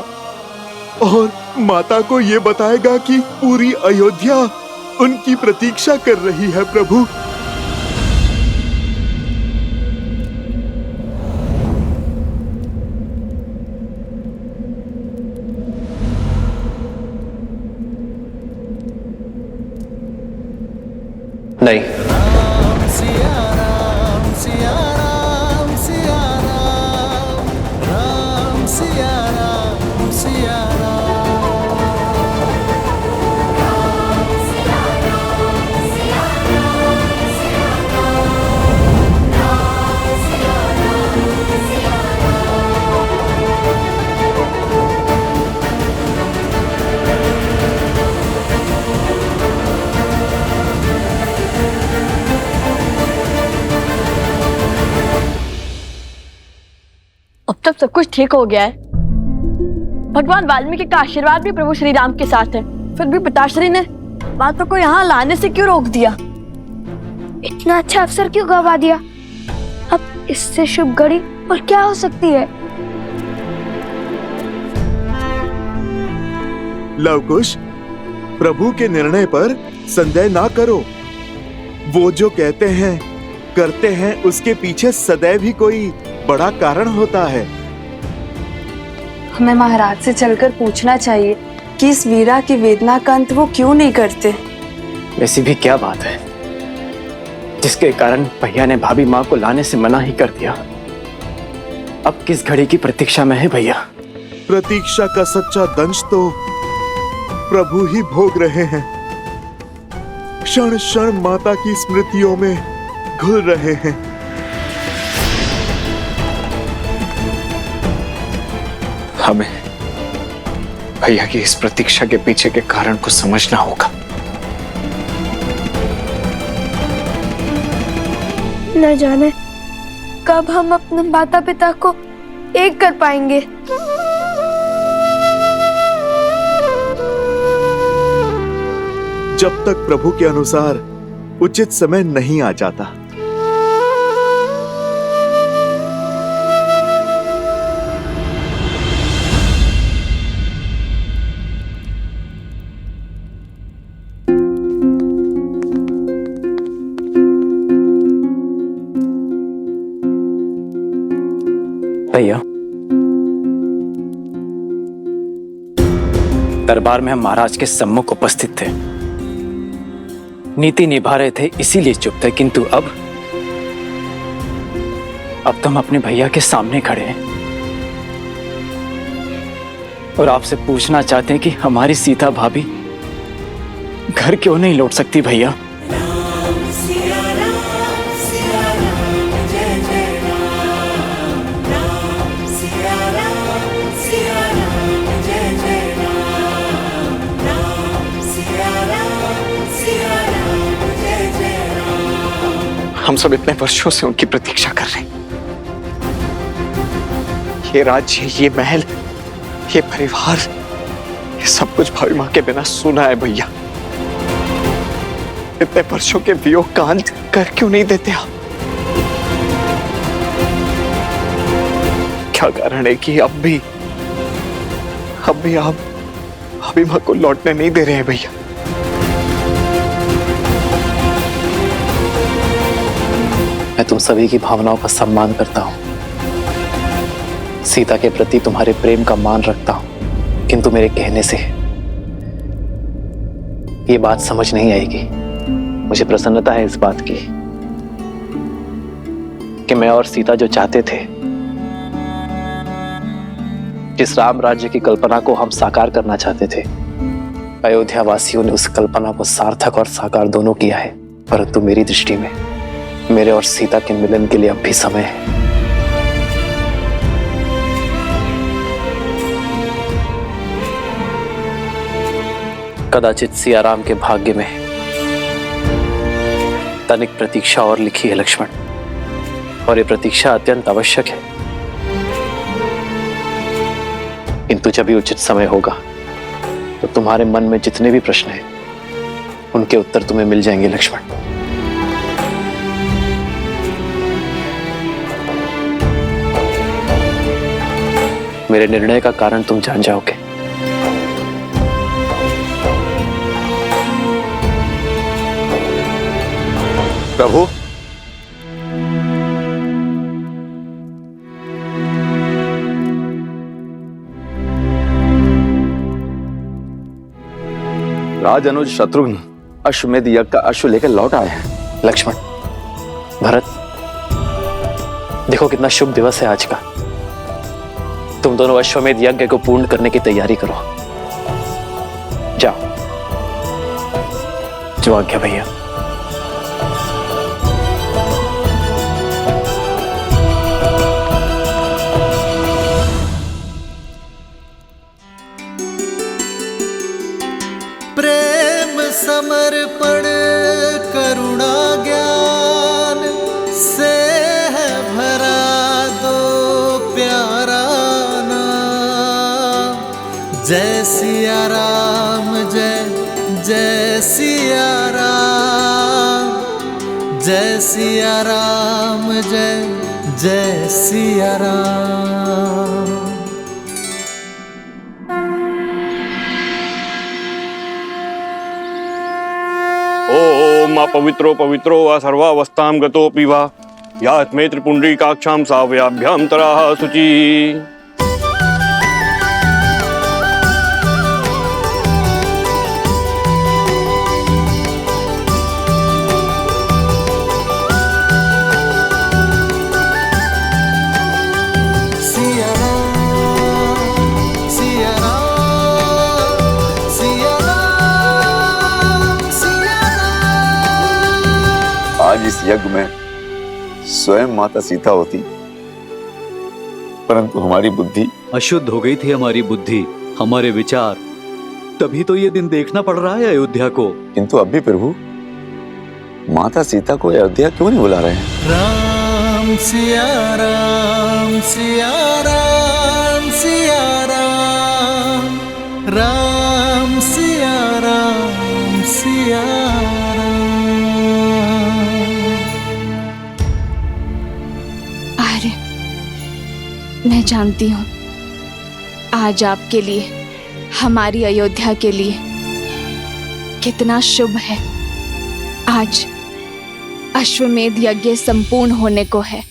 G: और माता को ये बताएगा कि पूरी अयोध्या उनकी प्रतीक्षा कर रही है प्रभु।
K: नहीं,
F: अब तक सब कुछ ठीक हो गया है। भगवान वाल्मीकि का आशीर्वाद भी प्रभु श्री राम के साथ है, फिर भी पिताश्री ने माता को यहाँ लाने से क्यों रोक दिया?
B: इतना अच्छा अवसर क्यों गवा दिया? अब इससे शुभ घड़ी और क्या हो सकती है?
G: लवकुश, प्रभु के निर्णय पर संदेह ना करो। वो जो कहते हैं करते हैं, उसके पीछे सदैव ही कोई बड़ा कारण होता है।
M: हमें महाराज से चलकर पूछना चाहिए कि इस वीरा की वेदना का अंत वो क्यों नहीं करते।
O: वैसी भी क्या बात है जिसके कारण भैया ने भाभी माँ को लाने से मना ही कर दिया? अब किस घड़ी की प्रतीक्षा में है भैया?
G: प्रतीक्षा का सच्चा दंश तो प्रभु ही भोग रहे हैं। क्षण क्षण माता की स्मृतियों में घुल रहे हैं।
O: हमें भैया की इस प्रतीक्षा के पीछे के कारण को समझना होगा।
B: न जाने कब हम अपने माता पिता को एक कर पाएंगे।
G: जब तक प्रभु के अनुसार उचित समय नहीं आ जाता।
O: भैया, दरबार में हम महाराज के सम्मुख उपस्थित थे, नीति निभा रहे थे, इसीलिए चुप थे। किंतु अब तो हम अपने भैया के सामने खड़े हैं और आपसे पूछना चाहते हैं कि हमारी सीता भाभी घर क्यों नहीं लौट सकती भैया? हम सब इतने वर्षों से उनकी प्रतीक्षा कर रहे हैं। ये राज्य, ये महल, ये परिवार, ये सब कुछ भाभी माँ के बिना सुना है भैया। इतने वर्षों के वियोग का अंत कर क्यों नहीं देते आप? क्या कारण है कि अब भी आप भाभी माँ को लौटने नहीं दे रहे हैं भैया?
K: मैं तुम सभी की भावनाओं का सम्मान करता हूं, सीता के प्रति तुम्हारे प्रेम का मान रखता हूं, किंतु मेरे कहने से ये बात समझ नहीं आएगी। मुझे प्रसन्नता है इस बात की कि मैं और सीता जो चाहते थे, जिस राम राज्य की कल्पना को हम साकार करना चाहते थे, अयोध्या वासियों ने उस कल्पना को सार्थक और साकार दोनों किया है। परंतु मेरी दृष्टि में मेरे और सीता के मिलन के लिए अब भी समय है। कदाचित सियाराम के भाग्य में तनिक प्रतीक्षा और लिखी है लक्ष्मण, और ये प्रतीक्षा अत्यंत आवश्यक है। किंतु जब भी उचित समय होगा तो तुम्हारे मन में जितने भी प्रश्न हैं उनके उत्तर तुम्हें मिल जाएंगे लक्ष्मण। मेरे निर्णय का कारण तुम जान जाओगे।
R: प्रभु, राज अनुज शत्रुघ्न अश्वमेध यज्ञ का अश्व लेकर लौट आए हैं।
K: लक्ष्मण, भरत, देखो कितना शुभ दिवस है आज का। तुम दोनों अश्वमेध यज्ञ को पूर्ण करने की तैयारी करो। जाओ। जो आज्ञा भैया।
T: प्रेम समर्पण करुणा ज्ञान से है भरा दो प्यारा नाम। जय सिया राम, जय जय सिया राम, जय सिया राम, जय जय सिया राम।
I: ओम अपवित्रो पवित्रो वा सर्वावस्थां गतोऽपि वा यात्मे त्रिपुण्ड्रीकाक्षां सावयाभ्यां तराः शुचि।
R: आज इस यज्ञ में स्वयं माता सीता होती, परंतु हमारी बुद्धि
N: अशुद्ध हो गई थी। हमारी बुद्धि, हमारे विचार, तभी तो ये दिन देखना पड़ रहा है अयोध्या को।
R: किंतु अब भी प्रभु माता सीता को अयोध्या क्यों नहीं बुला रहे हैं?
T: राम सिया राम, सिया राम, सिया राम, राम सिया राम, सिया राम।
M: आर्य, मैं जानती हूँ आज आपके लिए, हमारी अयोध्या के लिए कितना शुभ है। आज अश्वमेध यज्ञ संपूर्ण होने को है।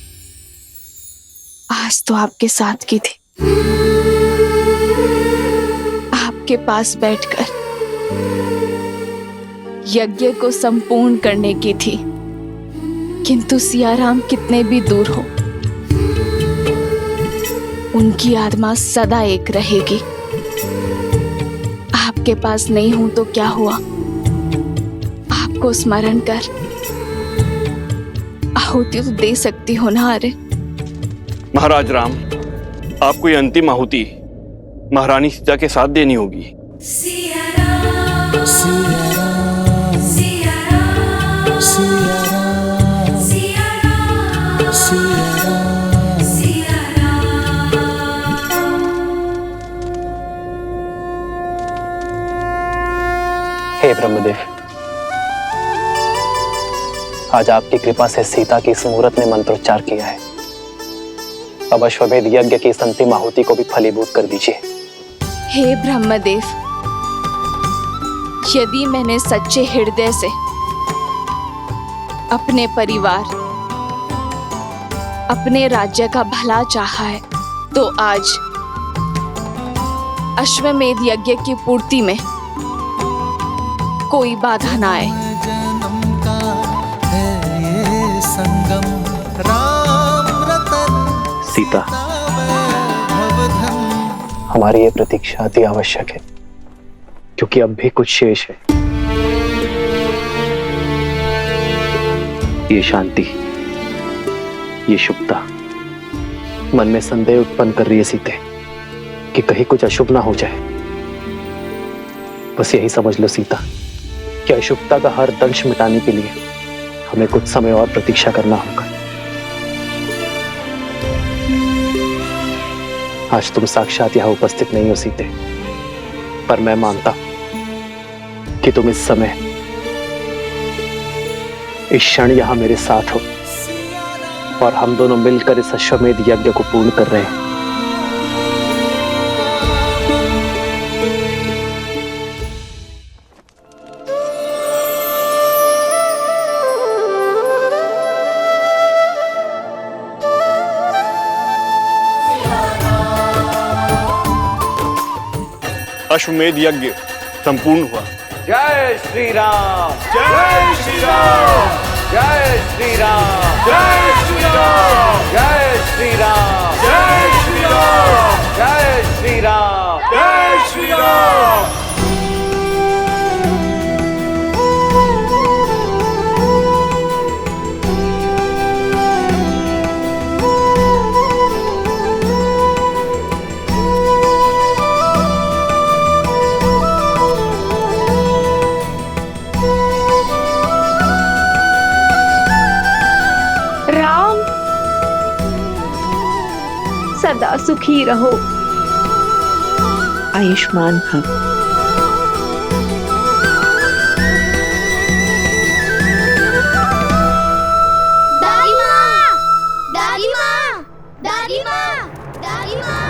M: आज तो आपके साथ की थी, आपके पास बैठकर यज्ञ को संपूर्ण करने की थी। किंतु सियाराम कितने भी दूर हो, उनकी आत्मा सदा एक रहेगी। आपके पास नहीं हूं तो क्या हुआ, आपको स्मरण कर आहुति तो दे सकती हो ना। अरे
I: महाराज राम, आपको ये अंतिम आहुति महारानी सीता के साथ देनी होगी।
T: सिया राम, सिया राम, सिया राम, सिया राम, सिया राम, सिया राम, सिया राम।
K: हे ब्रह्मदेव, आज आपकी कृपा से सीता की इस मुहूर्त ने मंत्रोच्चार किया है। अब अश्वमेध यज्ञ की इस अंतिम आहुति को भी फलीभूत कर दीजिए।
M: हे ब्रह्मदेव, यदि मैंने सच्चे हृदय से अपने परिवार, अपने राज्य का भला चाहा है, तो आज अश्वमेध यज्ञ की पूर्ति में कोई बाधा ना आए।
K: सीता, हमारी ये प्रतीक्षा अति आवश्यक है, क्योंकि अब भी कुछ शेष है। ये शांति, ये शुभता मन में संदेह उत्पन्न कर रही है सीते, कि कहीं कुछ अशुभ ना हो जाए। बस यही समझ लो सीता, कि अशुभता का हर दंश मिटाने के लिए हमें कुछ समय और प्रतीक्षा करना होगा। आज तुम साक्षात यहां उपस्थित नहीं हो सीते, पर मैं मानता कि तुम इस समय, इस क्षण यहां मेरे साथ हो, और हम दोनों मिलकर इस अश्वमेध यज्ञ को पूर्ण कर रहे हैं।
I: अश्वमेध यज्ञ संपूर्ण हुआ।
K: जय श्री राम,
A: जय श्री राम,
K: जय श्री राम,
A: जय श्री राम,
K: जय श्री राम,
A: जय श्री राम,
K: जय श्री राम,
A: जय श्री राम।
M: राम सदा सुखी रहो।
U: आयुष्मान भव।
B: दादी माँ, दादी माँ, दादी माँ, दादी माँ।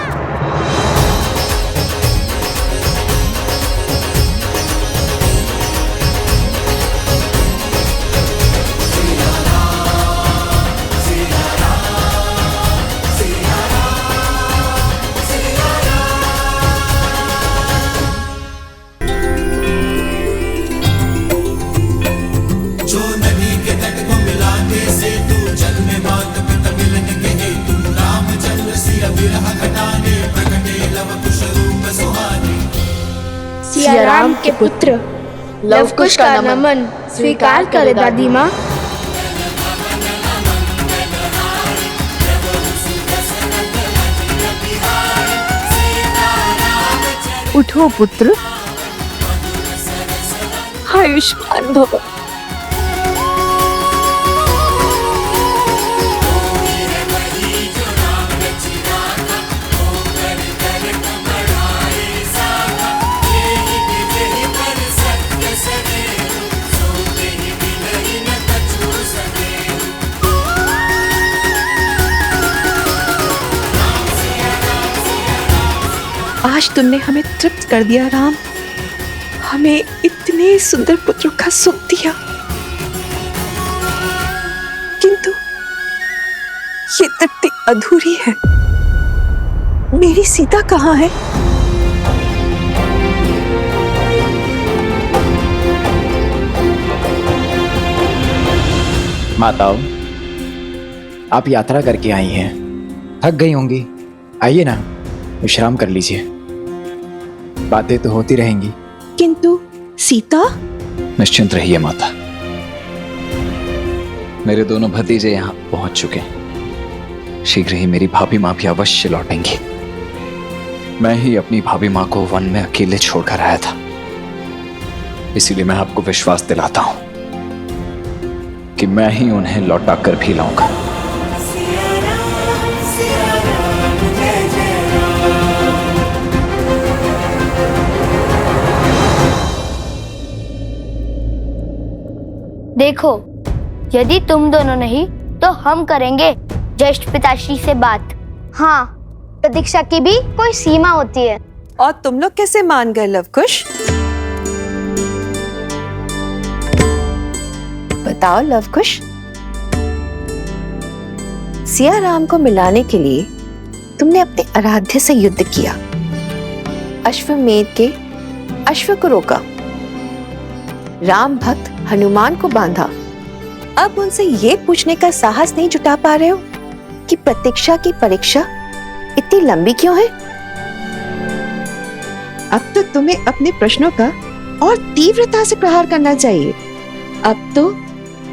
F: सिया राम के पुत्र लव कुश का नमन स्वीकार करे दादी माँ।
U: उठो पुत्र, आयुष्मान भव। आज तुमने हमें तृप्त कर दिया राम, हमें इतने सुंदर पुत्रों का सुख दिया, किंतु ये तृप्ति अधूरी है। मेरी सीता कहाँ है?
O: माताओं, आप यात्रा करके आई हैं, थक गई होंगी। आइए ना, विश्राम कर लीजिए, बातें तो होती रहेंगी।
U: किंतु सीता?
O: निश्चिंत रहिए माता, मेरे दोनों भतीजे यहाँ पहुंच चुके हैं। शीघ्र ही मेरी भाभी माँ भी अवश्य लौटेंगी। मैं ही अपनी भाभी माँ को वन में अकेले छोड़कर आया था, इसीलिए मैं आपको विश्वास दिलाता हूं कि मैं ही उन्हें लौटा कर भी लाऊंगा।
B: देखो, यदि तुम दोनों नहीं तो हम करेंगे ज्येष्ठ पिताश्री से बात। हाँ, प्रतीक्षा की भी कोई सीमा होती है।
U: और तुम लोग कैसे मान गए लवकुश? बताओ लवकुश। सिया राम को मिलाने के लिए तुमने अपने आराध्य से युद्ध किया, अश्वमेध के अश्व को रोका, राम भक्त हनुमान को बांधा। अब उनसे ये पूछने का साहस नहीं जुटा पा रहे हो कि प्रतीक्षा की परीक्षा इतनी लंबी क्यों है? अब तो तुम्हें अपने प्रश्नों का और तीव्रता से प्रहार करना चाहिए। अब तो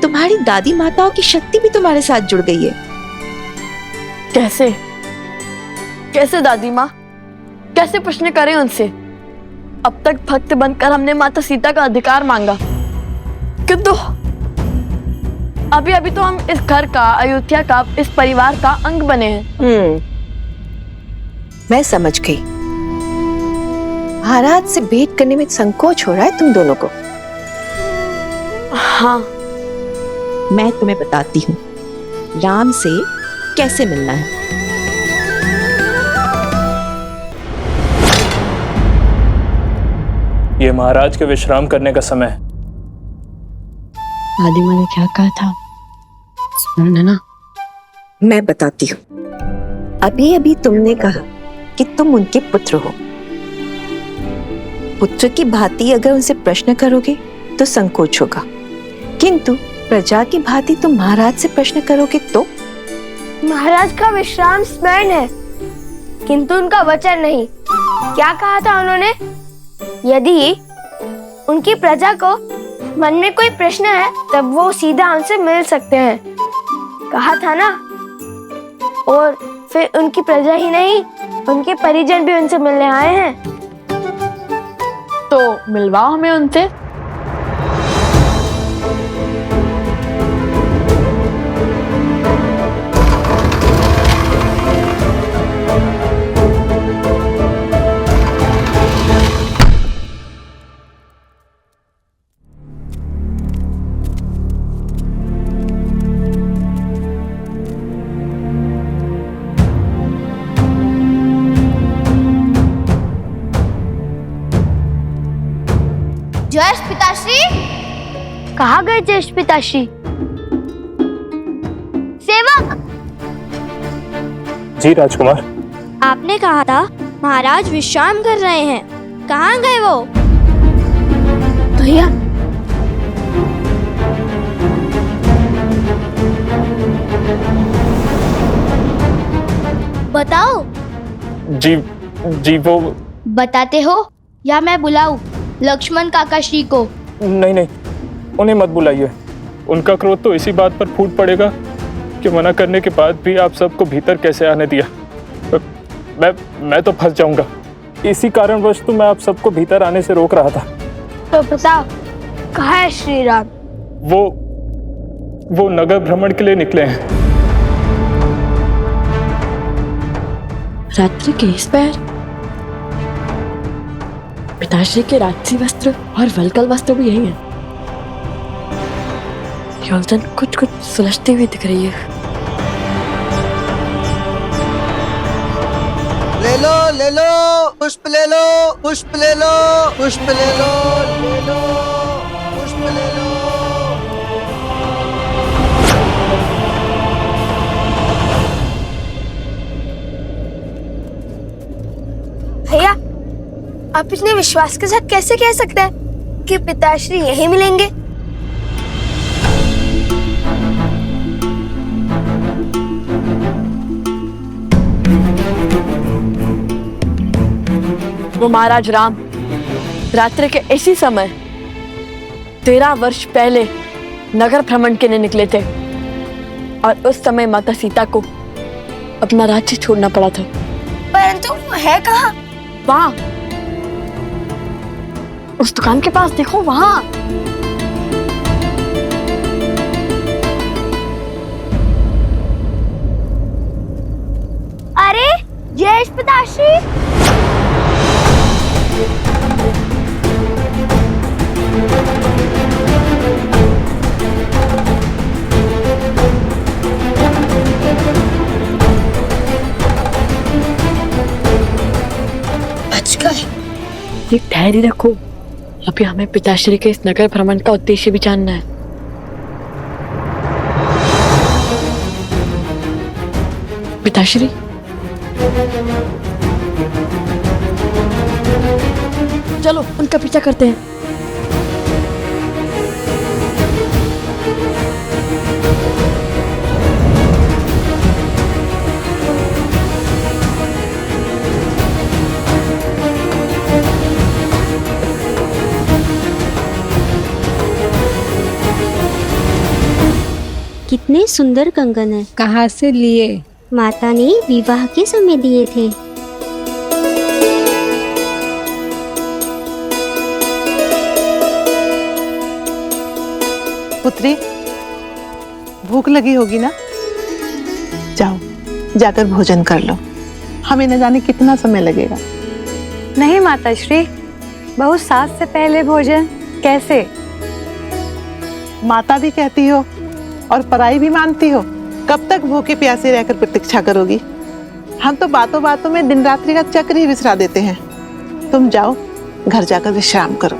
U: तुम्हारी दादी माताओं की शक्ति भी तुम्हारे साथ जुड़ गई है।
F: कैसे कैसे दादी माँ, कैसे प्रश्न करें उनसे? अब तक भक्त बनकर हमने माता सीता का अधिकार मांगा, किंतु अभी अभी तो हम इस घर का, अयोध्या का, इस परिवार का अंग बने हैं।
U: मैं समझ गई। महाराज से भेंट करने में संकोच हो रहा है तुम दोनों को।
F: हाँ,
U: मैं तुम्हें बताती हूँ राम से कैसे मिलना है।
V: ये महाराज के विश्राम करने का समय है।
F: दादी माँ ने क्या कहा था सुनना ना?
U: मैं बताती हूँ। अभी अभी तुमने कहा कि तुम उनके पुत्र हो, पुत्र की भांति अगर उनसे प्रश्न करोगे तो संकोच होगा, किंतु प्रजा की भांति तुम महाराज से प्रश्न करोगे तो?
B: महाराज का विश्राम स्मरण है, किंतु उनका वचन नहीं। क्या कहा था उन्होंने? यदि उनकी प्रजा को मन में कोई प्रश्न है तब वो सीधा उनसे मिल सकते हैं, कहा था ना। और फिर उनकी प्रजा ही नहीं, उनके परिजन भी उनसे मिलने आए हैं।
F: तो मिलवाओ हमें उनसे।
B: जयेश पिताश्री, कहाँ गए जयेश पिताश्री? सेवक!
V: जी राजकुमार।
B: आपने कहा था महाराज विश्राम कर रहे हैं, कहाँ गए वो? भैया, बताओ।
V: जी वो
B: बताते हो या मैं बुलाऊं लक्ष्मण काका श्री को?
V: नहीं, उन्हें मत बुलाइए। उनका क्रोध तो इसी बात पर फूट पड़ेगा कि मना करने के बाद भी आप सबको भीतर कैसे आने दिया। मैं तो फंस जाऊंगा। इसी कारणवश तो मैं आप सबको भीतर आने से रोक रहा था।
B: तो बताओ, कहाँ है श्री राम?
V: वो नगर भ्रमण के लिए निकले हैं।
F: रात्रि के इस पैर पिताश्री के राजसी वस्त्र और वलकल वस्त्र भी यही हैं। योलचन कुछ सुलझती हुई दिख रही है।
C: ले लो, पुष्प ले लो, पुष्प ले लो, पुष्प ले लो, पुष्प ले लो।
B: भैया, आप इतने विश्वास के साथ कैसे कह सकते हैं कि पिताश्री यहीं मिलेंगे?
F: वो महाराज राम रात्रि के इसी समय 13 वर्ष पहले नगर भ्रमण के लिए निकले थे और उस समय माता सीता को अपना राज्य छोड़ना पड़ा था।
B: परंतु वो है कहाँ?
F: वहाँ उस दुकान के पास देखो, वहाँ।
B: अरे जयेश पिताश्री! बच गए।
F: एक धैर्य रखो, अभी हमें पिताश्री के इस नगर भ्रमण का उद्देश्य भी जानना है। पिताश्री, चलो उनका पीछा करते हैं।
E: कितने सुंदर कंगन है।
H: कहाँ से लिए?
E: माता ने विवाह के समय दिए थे।
W: पुत्री, भूख लगी होगी ना? जाओ, जाकर भोजन कर लो। हमें न जाने कितना समय लगेगा।
X: नहीं माताश्री, बहु सास से पहले भोजन कैसे?
W: माता भी कहती हो और पराई भी मानती हो। कब तक भूखे प्यासे रहकर प्रतीक्षा करोगी? हम तो बातों बातों में दिन रात्रि का चक्र ही विसरा देते हैं। तुम जाओ, घर जाकर विश्राम करो।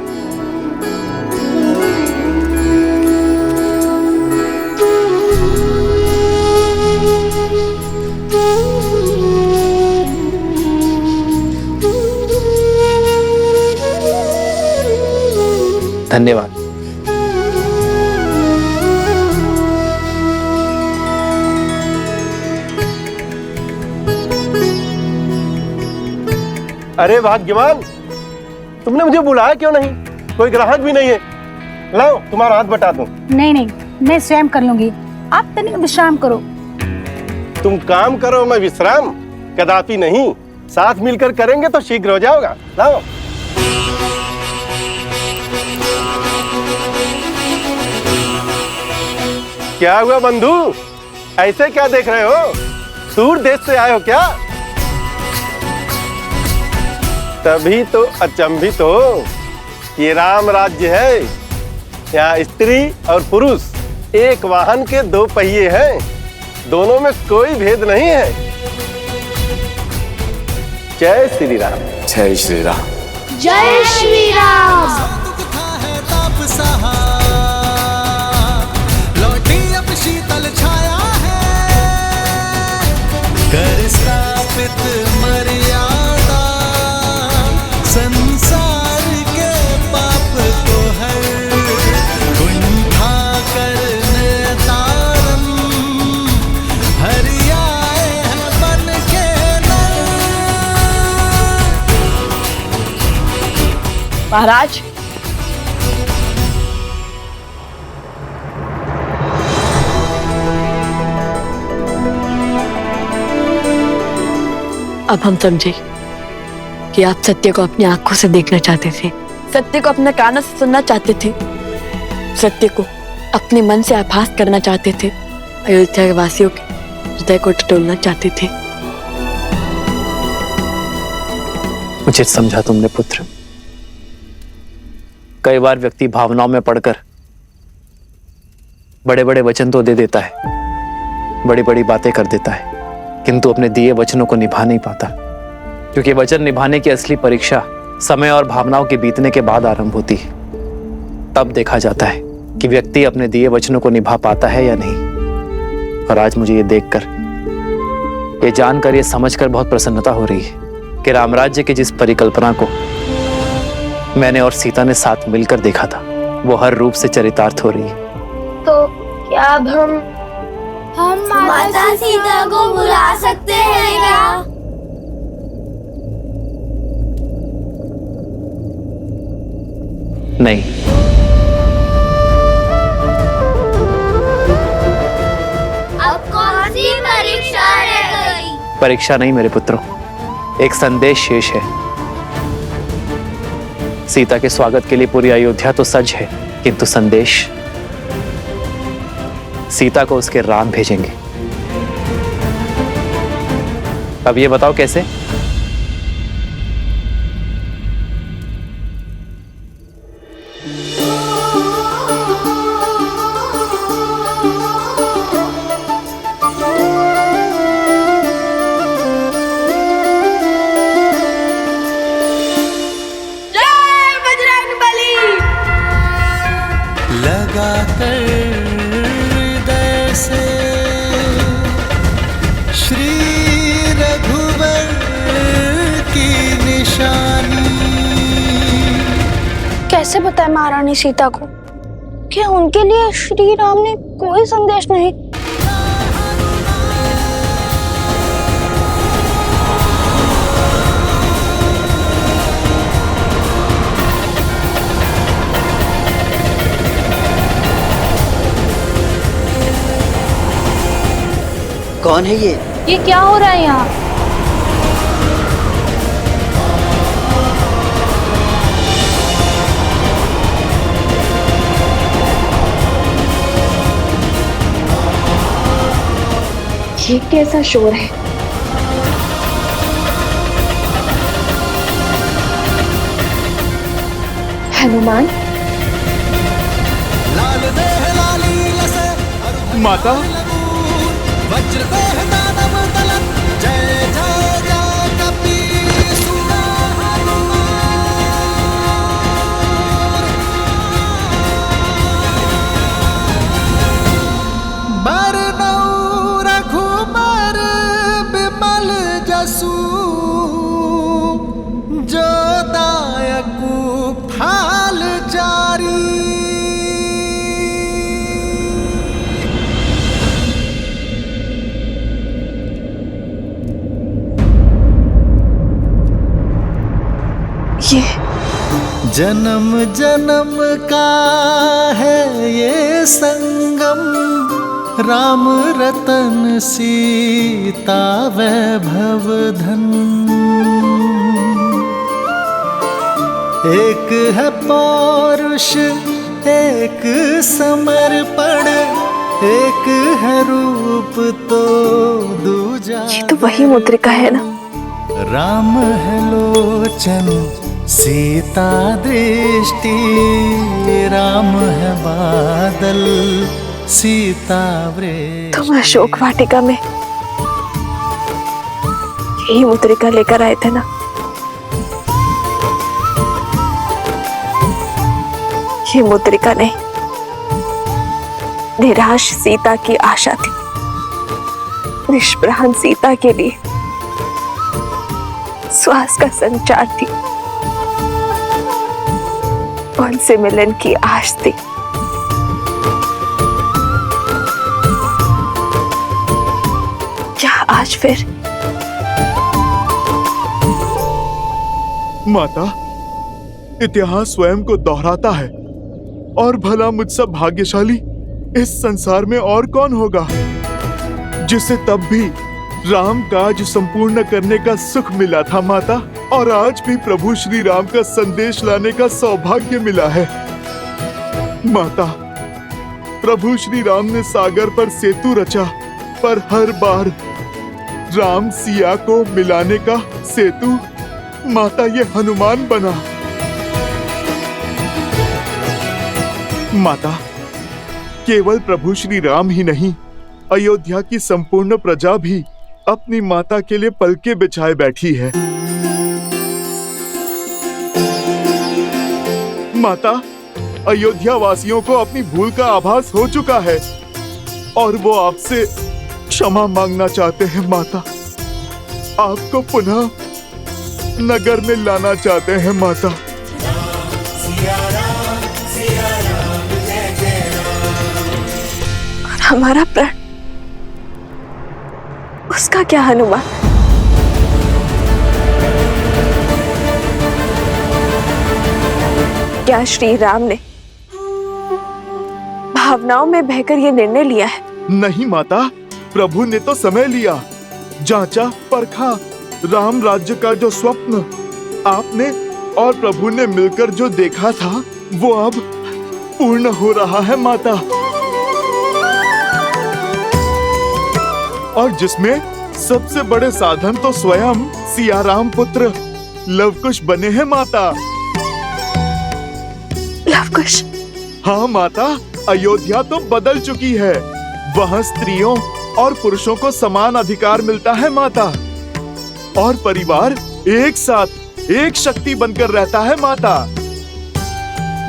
K: धन्यवाद।
I: अरे भाग्यवान, तुमने मुझे बुलाया क्यों नहीं? कोई ग्राहक भी नहीं है। लाओ तुम्हारा हाथ बटा दूं।
X: नहीं नहीं, मैं स्वयं कर लूंगी, आप तनिक विश्राम करो।
I: तुम काम करो, मैं विश्राम? कदापि नहीं, साथ मिलकर करेंगे तो शीघ्र हो जाओगा। लाओ। क्या हुआ बंधु, ऐसे क्या देख रहे हो? दूर देश से आए हो क्या? तभी तो अचंभित हो। ये राम राज्य है, यहाँ स्त्री और पुरुष एक वाहन के दो पहिए हैं, दोनों में कोई भेद नहीं है। जय श्री राम।
R: जय श्री राम।
B: जय श्री राम।
T: लौटी अब शीतल छाया है, कर स्थापित मर्यादा, संसार के पाप को हर कुंठा करने तारम, हरि आए हैं बन के नर।
F: महाराज, अब हम समझे कि आप सत्य को अपनी आंखों से देखना चाहते थे, सत्य को अपने कानों से सुनना चाहते थे, सत्य को अपने मन से आभास करना चाहते थे, अयोध्या के वासियों के हृदय को टटोलना चाहते थे।
K: उचित समझा तुमने पुत्र। कई बार व्यक्ति भावनाओं में पड़कर बड़े बड़े वचन तो दे देता है, बड़ी बड़ी बातें कर देता है, किंतु अपने दिए वचनों को निभा नहीं पाता, क्योंकि वचन निभाने की असली परीक्षा समय और भावनाओं के बीतने के बाद आरंभ होती है। तब देखा जाता है कि व्यक्ति अपने दिए वचनों को निभा पाता है या नहीं। और आज मुझे ये देखकर, ये जानकर, ये समझकर बहुत प्रसन्नता हो रही है कि रामराज्य की जिस परिकल्पना को मैंने और सीता ने साथ मिलकर देखा था, वो हर रूप से चरितार्थ हो रही है।
B: तो क्या अब हम माता सीता को बुला सकते हैं क्या?
K: नहीं,
B: अब कौन सी परीक्षा रह गई?
K: परीक्षा नहीं मेरे पुत्रों, एक संदेश शेष है। सीता के स्वागत के लिए पूरी अयोध्या तो सज है, किंतु संदेश सीता को उसके राम भेजेंगे। अब ये बताओ कैसे?
T: लगा कर हृदय से श्री रघुवर की निशानी।
B: कैसे बताए महारानी सीता को कि उनके लिए श्री राम ने कोई संदेश नहीं?
C: कौन है
X: ये क्या हो रहा है यहाँ?
M: ये कैसा शोर है? हनुमान,
A: माता,
T: वज्र देह दानव दलन, जय जय जय कपीसुर हनुमान। बरनौ रघुबर बिमल जसु, जो दायकु फाल जारी।
X: ये
T: जन्म जन्म का है ये संगम, राम रतन सीता वैभव धन। एक है पौरुष एक समर्पण, एक है रूप तो दूजा।
U: ये तो वही मुद्रिका है ना?
T: राम है लोचन सीता दृष्टि, राम है बादल सीता वृष्टि।
U: तुम अशोक वाटिका में यही मुद्रिका लेकर आए थे ना? ये मुद्रिका नहीं, निराश सीता की आशा थी, निष्प्राण सीता के लिए श्वास का संचार थी, उनसे मिलन की आश थी। क्या आज फिर?
A: माता, इतिहास स्वयं को दोहराता है और भला मुझसे भाग्यशाली इस संसार में और कौन होगा जिसे तब भी राम काज संपूर्ण करने का सुख मिला था माता, और आज भी प्रभु श्री राम का संदेश लाने का सौभाग्य मिला है। माता, प्रभु श्री राम ने सागर पर सेतु रचा, पर हर बार राम सिया को मिलाने का सेतु माता ये हनुमान बना। माता, केवल प्रभु श्री राम ही नहीं, अयोध्या की संपूर्ण प्रजा भी अपनी माता के लिए पलके बिछाए बैठी है। माता, अयोध्या वासियों को अपनी भूल का आभास हो चुका है और वो आपसे क्षमा मांगना चाहते हैं। माता, आपको पुनः नगर में लाना चाहते हैं। माता,
U: हमारा प्राण, उसका क्या हनुमान? क्या श्री राम ने भावनाओं में बहकर ये निर्णय लिया है?
A: नहीं माता, प्रभु ने तो समय लिया, जांचा परखा। राम राज्य का जो स्वप्न आपने और प्रभु ने मिलकर जो देखा था, वो अब पूर्ण हो रहा है माता, और जिसमें सबसे बड़े साधन तो स्वयं सियाराम पुत्र लवकुश बने हैं माता।
U: लवकुश?
A: हाँ माता, अयोध्या तो बदल चुकी है। वहाँ स्त्रियों और पुरुषों को समान अधिकार मिलता है माता, और परिवार एक साथ एक शक्ति बनकर रहता है माता।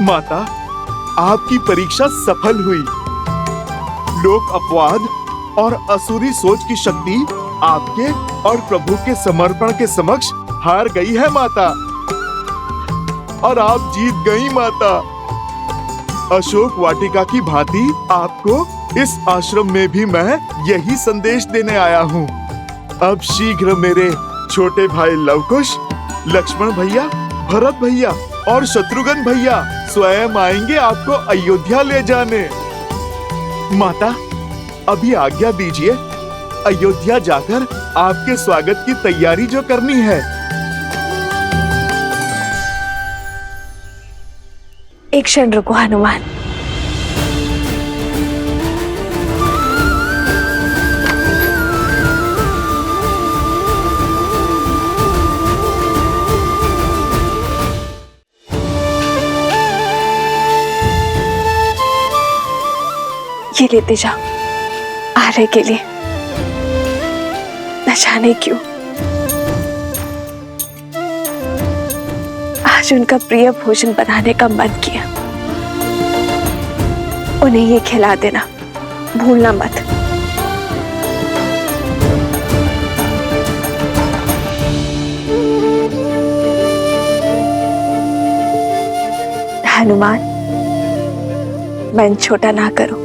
A: माता, आपकी परीक्षा सफल हुई। लोक अपवाद और असुरी सोच की शक्ति आपके और प्रभु के समर्पण के समक्ष हार गई है माता, और आप जीत गई माता। अशोक वाटिका की भांति आपको इस आश्रम में भी मैं यही संदेश देने आया हूँ। अब शीघ्र मेरे छोटे भाई लवकुश, लक्ष्मण भैया, भरत भैया और शत्रुघ्न भैया स्वयं आएंगे आपको अयोध्या ले जाने। माता, अभी आज्ञा दीजिए, अयोध्या जाकर आपके स्वागत की तैयारी जो करनी है।
U: एक क्षण रुको हनुमान। ये लेते जाओ आर्य के लिए। न जाने क्यों आज उनका प्रिय भोजन बनाने का मन किया। उन्हें ये खिला देना, भूलना मत। हनुमान, मन छोटा ना करो,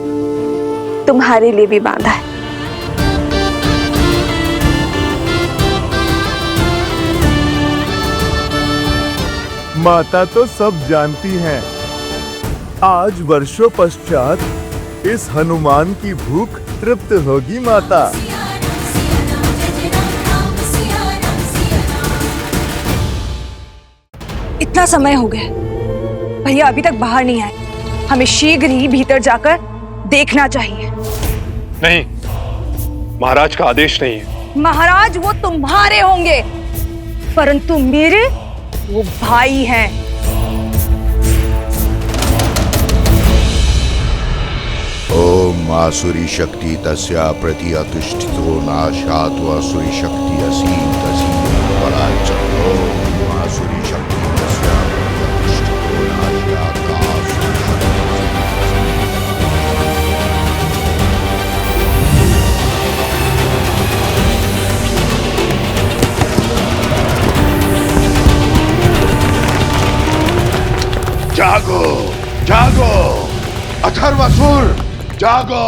U: तुम्हारे लिए भी बांधा है।
D: माता तो सब जानती हैं। आज वर्षों पश्चात इस हनुमान की भूख तृप्त होगी माता।
X: इतना समय हो गया, भैया अभी तक बाहर नहीं आए। हमें शीघ्र ही भीतर जाकर देखना चाहिए।
V: नहीं, महाराज का आदेश नहीं है।
X: महाराज वो तुम्हारे होंगे, परंतु मेरे वो भाई हैं।
J: ओम आसुरी शक्ति तस्या प्रति अतिष्ठितो नाशातो आसुरी शक्ति असीम तसीम बलाच। ओम आसुरी शक्ति तस्या प्रति अतिष्ठितो नाशातो आसुरी जागो जागो अथर्वासुर जागो।